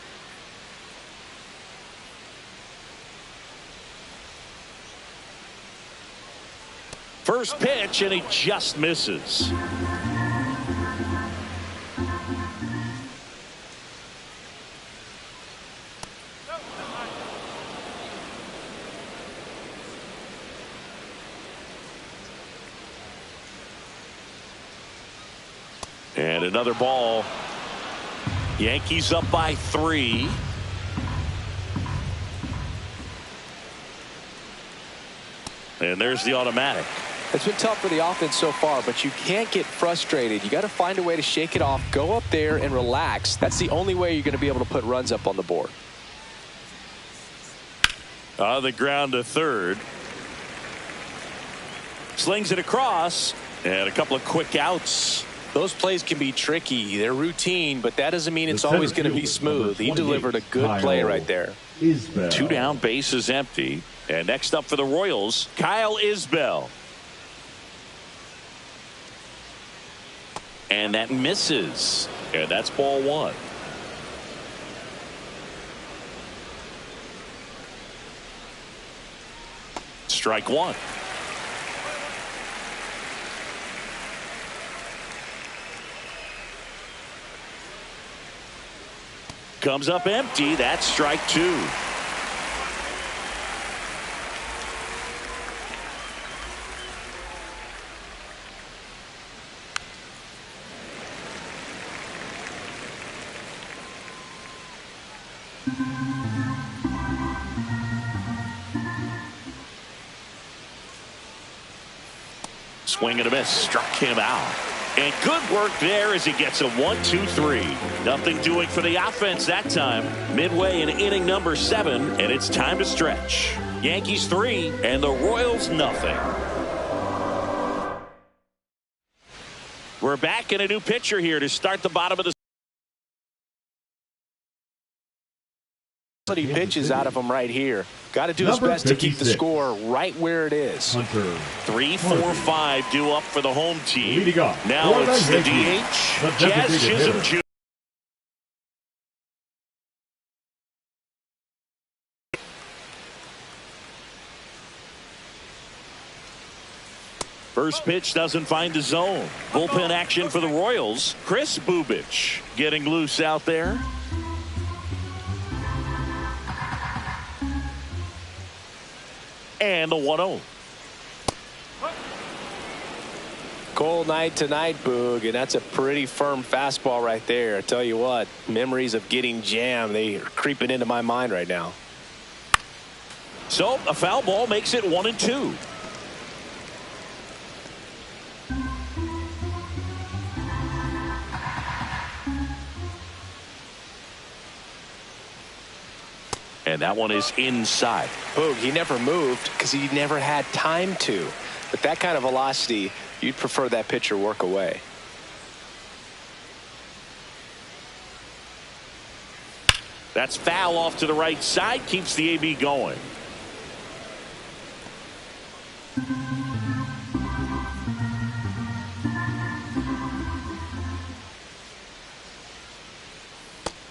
First pitch, and he just misses. And another ball. Yankees up by 3. And there's the automatic. It's been tough for the offense so far, but you can't get frustrated. You got to find a way to shake it off, go up there and relax. That's the only way you're going to be able to put runs up on the board. On the ground to third. Slings it across, and a couple of quick outs. Those plays can be tricky. They're routine, but that doesn't mean it's always going to be smooth. He delivered a good play right there. 2 down, bases empty. And next up for the Royals, Kyle Isbell. And that misses. And that's ball 1. strike one. Comes up empty. That's strike two. Swing and a miss. Struck him out. And good work there as he gets a 1-2-3. Nothing doing for the offense that time. Midway in inning number 7, and it's time to stretch. Yankees 3 and the Royals nothing. We're back in a new pitcher here to start the bottom of the. He pitches out of him right here. Got to do his best to keep the score right where it is. 3, 4, 5 due up for the home team. Now it's the DH, Jazz Chisholm Jr. First pitch doesn't find the zone. Bullpen action for the Royals. Chris Bubich getting loose out there. And the 1-0. Cold night tonight, Boog, and that's a pretty firm fastball right there. I tell you what, memories of getting jammed, they are creeping into my mind right now. So a foul ball makes it 1-2. And that one is inside. Boog, he never moved because he never had time to. But that kind of velocity, you'd prefer that pitcher work away. That's foul off to the right side. Keeps the AB going.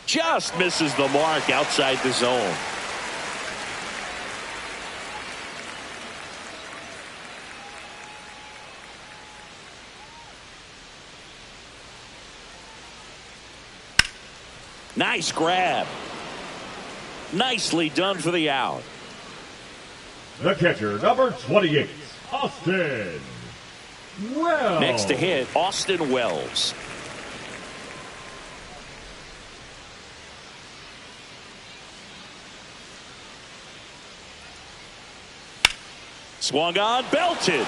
Just misses the mark outside the zone. Nice grab. Nicely done for the out. The catcher, number 28, Austin Wells. Next to hit, Austin Wells. Swung on, belted.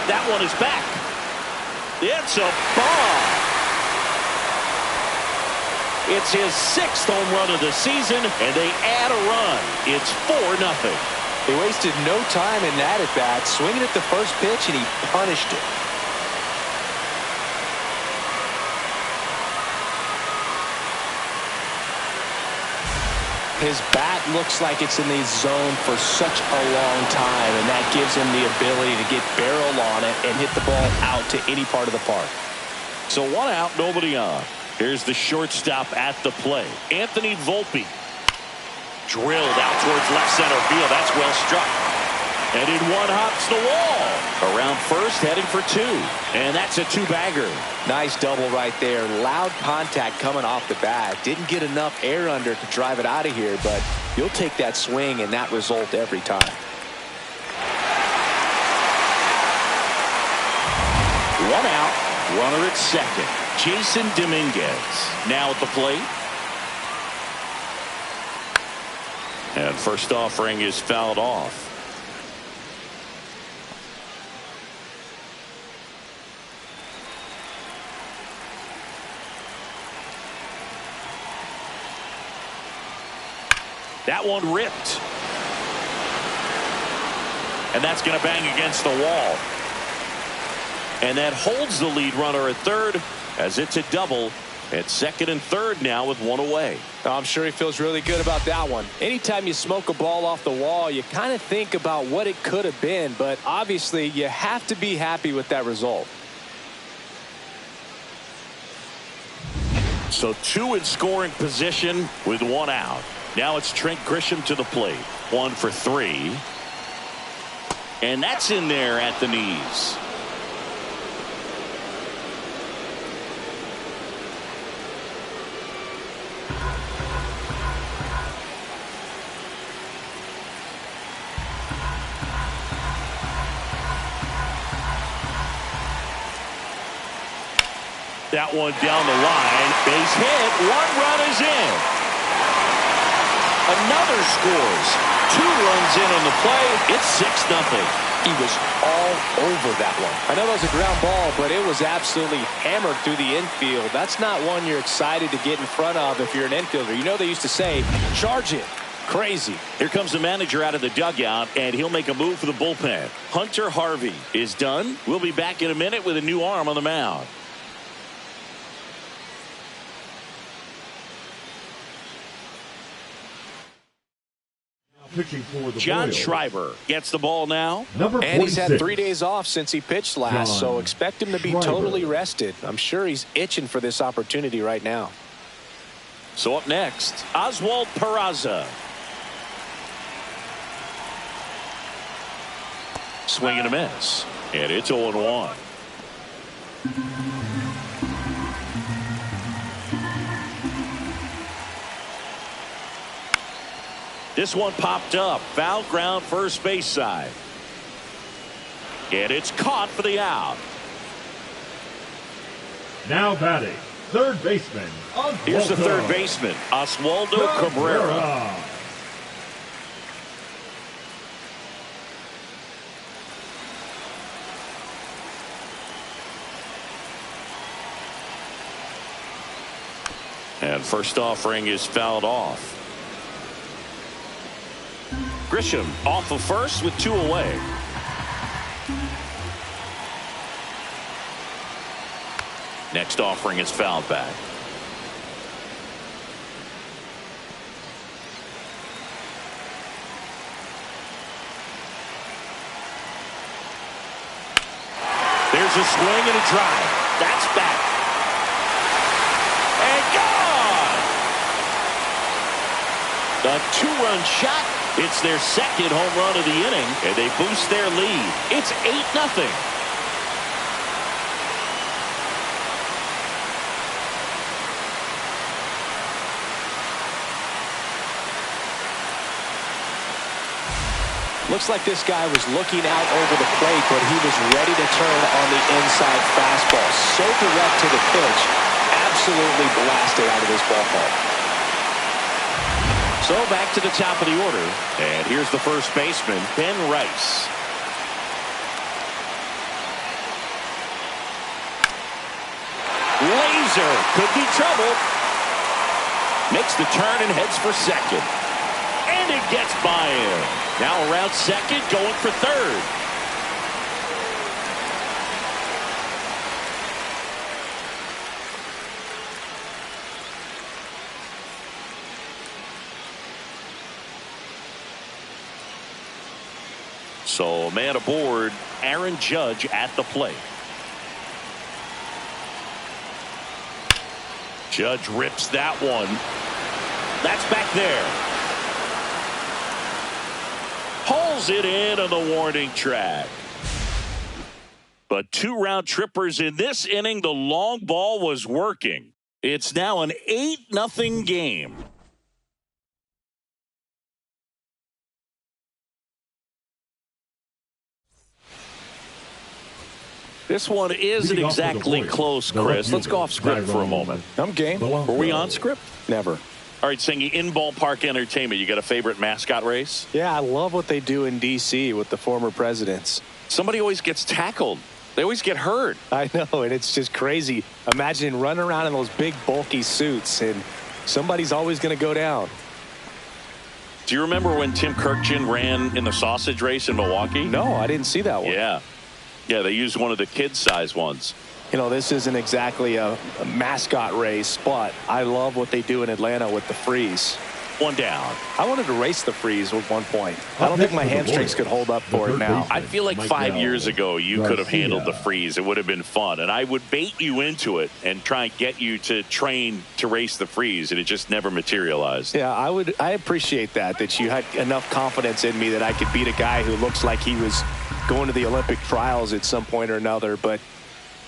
That one is back. It's a bomb. It's his 6th home run of the season, and they add a run. It's 4-0. He wasted no time in that at bat, swinging at the first pitch, and he punished it. His bat looks like it's in the zone for such a long time, and that gives him the ability to get barrel on it and hit the ball out to any part of the park. So 1 out, nobody on. Here's the shortstop at the plate. Anthony Volpe. Drilled out towards left center field. That's well struck. And in one hops the wall. Around first, heading for 2. And that's a 2-bagger. Nice double right there. Loud contact coming off the bat. Didn't get enough air under to drive it out of here, but you'll take that swing and that result every time. 1 out. Runner at second. Jason Dominguez now at the plate. And first offering is fouled off. That one ripped. And that's going to bang against the wall. And that holds the lead runner at third as it's a double at second and third now with 1 away. I'm sure he feels really good about that one. Anytime you smoke a ball off the wall, you kind of think about what it could have been, but obviously you have to be happy with that result. So 2 in scoring position with 1 out. Now it's Trent Grisham to the plate. 1 for 3. And that's in there at the knees. That one down the line. Base hit. 1 run is in. Another scores. 2 runs in on the play. It's 6-0. He was all over that one. I know that was a ground ball, but it was absolutely hammered through the infield. That's not one you're excited to get in front of if you're an infielder. You know they used to say, charge it. Crazy. Here comes the manager out of the dugout, and he'll make a move for the bullpen. Hunter Harvey is done. We'll be back in a minute with a new arm on the mound. Pitching for the John Royals. Schreiber gets the ball now. Number And he's 46. had 3 days off since he pitched last, so expect him to be Schreiber. totally rested. I'm sure he's itching for this opportunity right now. So up next, Oswald Peraza. Swing and a miss. And it's 0-1. This one popped up. Foul ground first base side. And it's caught for the out. Now batting, third baseman. Here's the third baseman, Oswaldo Cabrera. And first offering is fouled off. Grisham off of first with 2 away. Next offering is fouled back. There's a swing and a drive. That's back. And gone! A 2-run shot. It's their second home run of the inning, and they boost their lead. It's 8-0. Looks like this guy was looking out over the plate, but he was ready to turn on the inside fastball. So direct to the pitch. Absolutely blasted out of this ballpark. So back to the top of the order. And here's the first baseman, Ben Rice. Laser could be trouble. Makes the turn and heads for second. And it gets by him. Now around second, going for third. So man aboard, Aaron Judge at the plate. Judge rips that one. That's back there. Pulls it in on the warning track. But 2 round trippers in this inning. The long ball was working. It's now an 8-0 game. This one isn't exactly close, Chris. Let's go off script for a moment. I'm game. Were we on script? Never. All right, Singy, in ballpark entertainment, you got a favorite mascot race? Yeah, I love what they do in D.C. with the former presidents. Somebody always gets tackled. They always get hurt. I know, and it's just crazy. Imagine running around in those big, bulky suits, and somebody's always going to go down. Do you remember when Tim Kirkjian ran in the sausage race in Milwaukee? No, I didn't see that one. Yeah. Yeah, they used one of the kid-size ones. You know, this isn't exactly a mascot race, but I love what they do in Atlanta with the freeze. One down. I wanted to race the freeze at one point. I don't think my hamstrings could hold up for it now. I feel like 5 years ago you could have handled the freeze. It would have been fun. And I would bait you into it and try and get you to train to race the freeze, and it just never materialized. Yeah, I appreciate that you had enough confidence in me that I could beat a guy who looks like he was going to the Olympic trials at some point or another. But,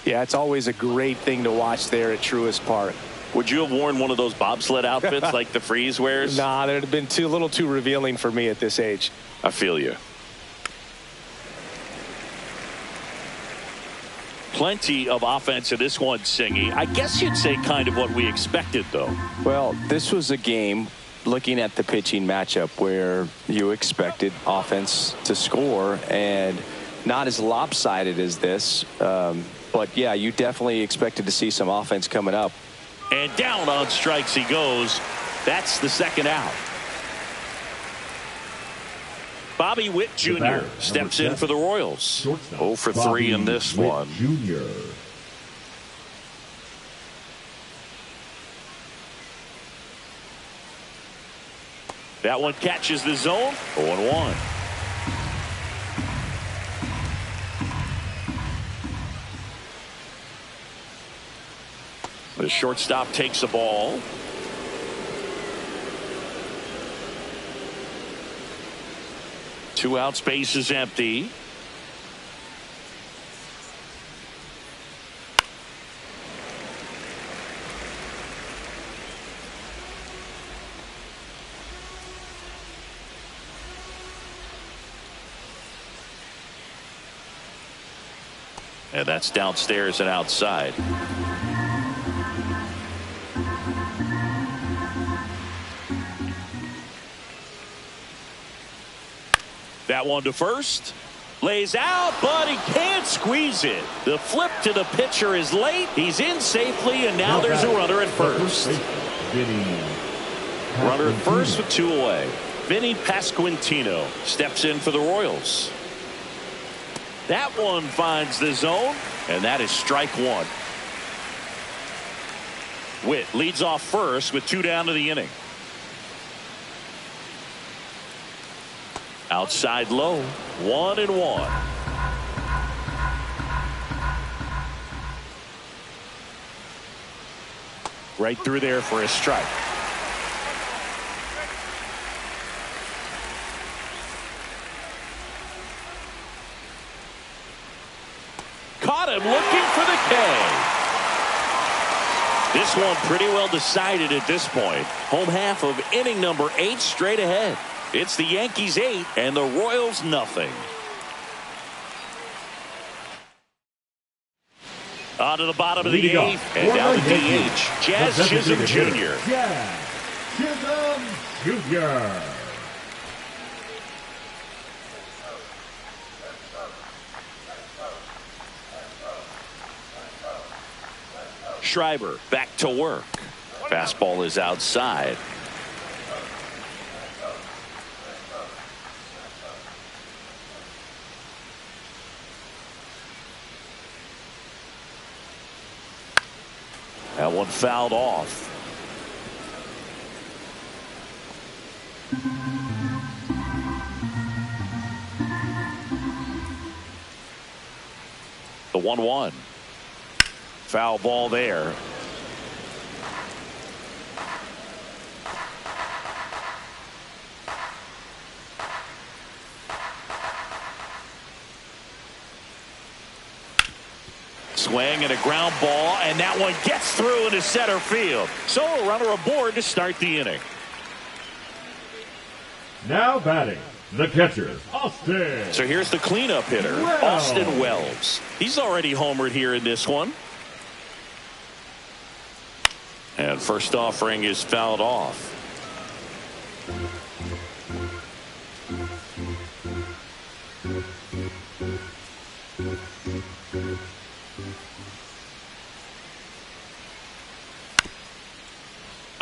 yeah, it's always a great thing to watch there at Truist Park. Would you have worn one of those bobsled outfits like the Freeze wears? Nah, that would have been a little too revealing for me at this age. I feel you. Plenty of offense in this one, Singy. I guess you'd say kind of what we expected, though. Well, this was a game, looking at the pitching matchup, where you expected offense to score, and not as lopsided as this. But, yeah, you definitely expected to see some offense coming up. And down on strikes he goes. That's the second out. Bobby Witt Jr. steps in for the Royals. 0 for 3 in this one. Jr. That one catches the zone. 0-1. The shortstop takes the ball. Two out, space is empty. And that's downstairs and outside. That one to first. Lays out, but he can't squeeze it. The flip to the pitcher is late. He's in safely, and now there's a runner at first. Runner at first with 2 away. Vinny Pasquantino steps in for the Royals. That one finds the zone, and that is strike 1. Witt leads off first with 2 down to the inning. Outside low, 1-1. Right through there for a strike. Caught him looking for the K. This one pretty well decided at this point. Home half of inning number 8 straight ahead. It's the Yankees 8 and the Royals nothing. On to the bottom of the 8th and down to DH. Jazz Chisholm Jr. Jazz Chisholm Jr. Schreiber back to work. Fastball is outside. That one fouled off. The 1-1. Foul ball there. Swing and a ground ball, and that one gets through into center field. So a runner aboard to start the inning. Now batting, the catcher, Austin. So here's the cleanup hitter, Austin Wells. He's already homered here in this one. And first offering is fouled off.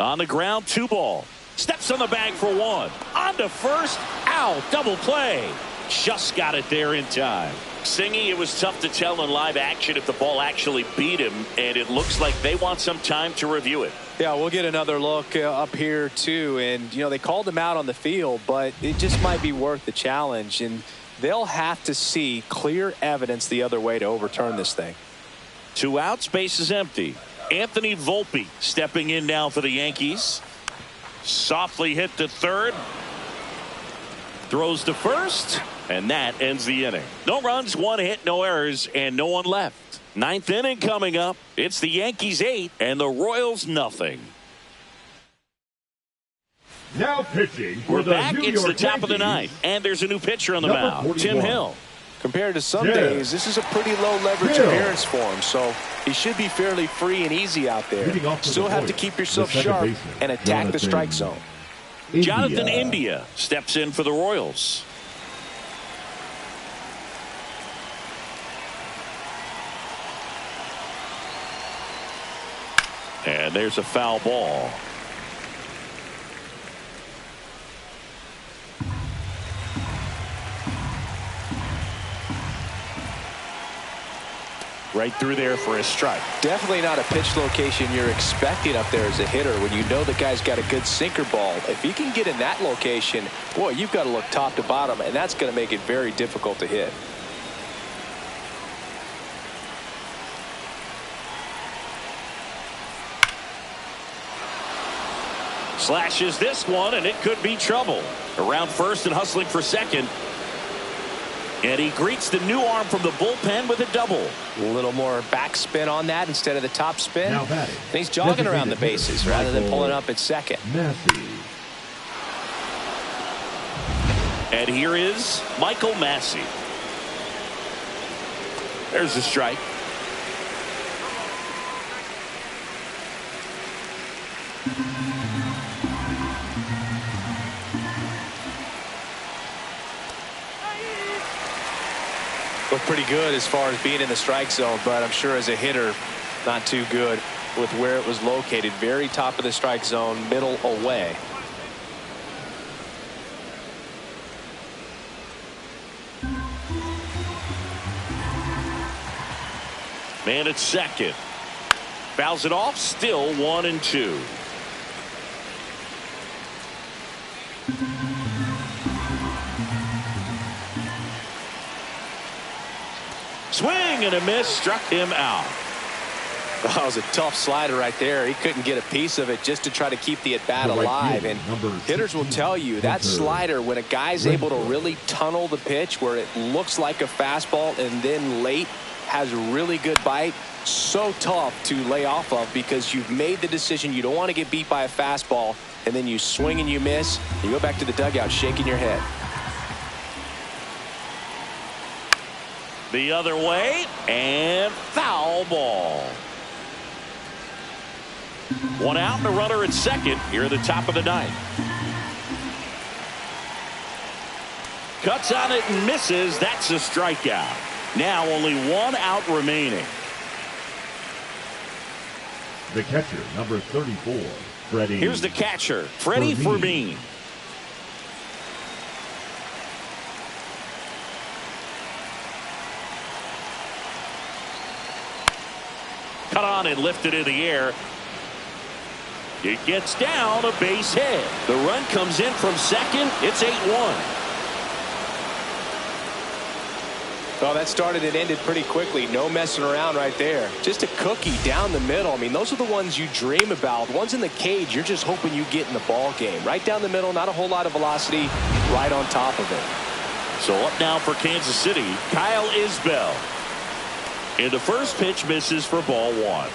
On the ground, 2 ball. Steps on the bag for 1. On to first. Out. Double play. Just got it there in time. Singy, it was tough to tell in live action if the ball actually beat him, and it looks like they want some time to review it. Yeah, we'll get another look up here, too. And, you know, they called him out on the field, but it just might be worth the challenge. And they'll have to see clear evidence the other way to overturn this thing. 2 outs, base is empty. Anthony Volpe stepping in now for the Yankees. Softly hit to third. Throws to first, and that ends the inning. No runs, one hit, no errors, and no one left. Ninth inning coming up. It's the Yankees 8 and the Royals nothing. Now pitching We're for the back. New It's York the top of the Yankees, ninth, and there's a new pitcher on the number mound, 41. Tim Hill. Compared to some Yeah. days, this is a pretty low leverage Hill. appearance for him, so he should be fairly free and easy out there. Leading off for Still the have to Royals, keep yourself the second sharp baseman, and attack the Jonathan strike zone. Jonathan India steps in for the Royals. And there's a foul ball. Right through there for a strike. Definitely not a pitch location you're expecting up there as a hitter when you know the guy's got a good sinker ball. If he can get in that location, boy, you've got to look top to bottom, and that's going to make it very difficult to hit. Slashes this one, and it could be trouble. Around first and hustling for second. And he greets the new arm from the bullpen with a double. A little more backspin on that instead of the top spin. Now batting, And he's jogging around the bases rather than pulling up at second. Massey. And here is Michael Massey. There's the strike. Looked pretty good as far as being in the strike zone, but I'm sure as a hitter, not too good with where it was located. Very top of the strike zone, middle away. Man at second. Fouls it off, still 1-2. Swing and a miss, struck him out. That was a tough slider right there. He couldn't get a piece of it just to try to keep the at-bat The right alive. field, And number hitters will tell you that slider, when a guy's able to really tunnel the pitch where it looks like a fastball and then late has a really good bite, so tough to lay off of because you've made the decision you don't want to get beat by a fastball, and then you swing and you miss. You go back to the dugout shaking your head. The other way, and foul ball. One out and a runner at second here at the top of the ninth. Cuts on it and misses. That's a strikeout. Now only one out remaining. The catcher, number 34, Freddie. Here's the catcher, Freddie Fermin. Cut on and lifted in the air. It gets down, a base hit. The run comes in from second. It's 8-1. Well, that started and ended pretty quickly. No messing around right there. Just a cookie down the middle. I mean, those are the ones you dream about. The ones in the cage, you're just hoping you get in the ball game. Right down the middle, not a whole lot of velocity, right on top of it. So up now for Kansas City, Kyle Isbell. And the first pitch misses for ball one.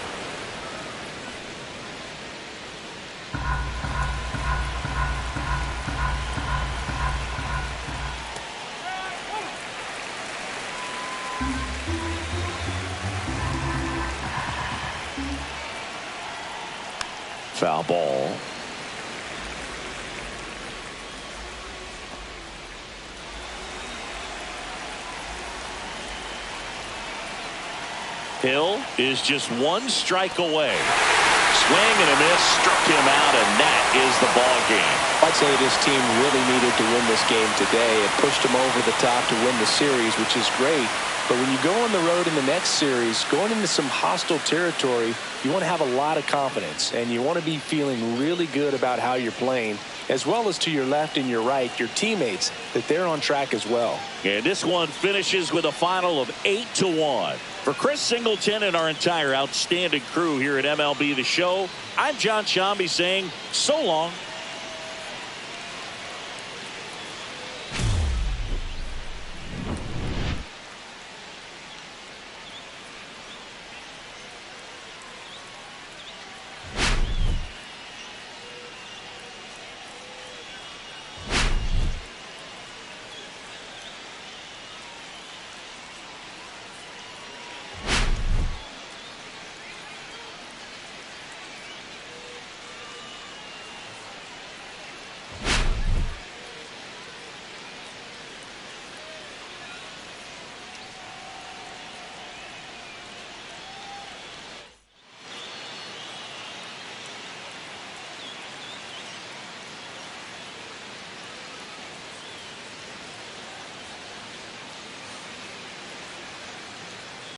Foul ball. Hill is just one strike away. Swing and a miss, struck him out, and that is the ball game. I'd say this team really needed to win this game today. It pushed them over the top to win the series, which is great. But when you go on the road in the next series, going into some hostile territory, you want to have a lot of confidence, and you want to be feeling really good about how you're playing, as well as to your left and your right, your teammates, that they're on track as well. And this one finishes with a final of 8-1. For Chris Singleton and our entire outstanding crew here at MLB The Show, I'm John Shambi saying so long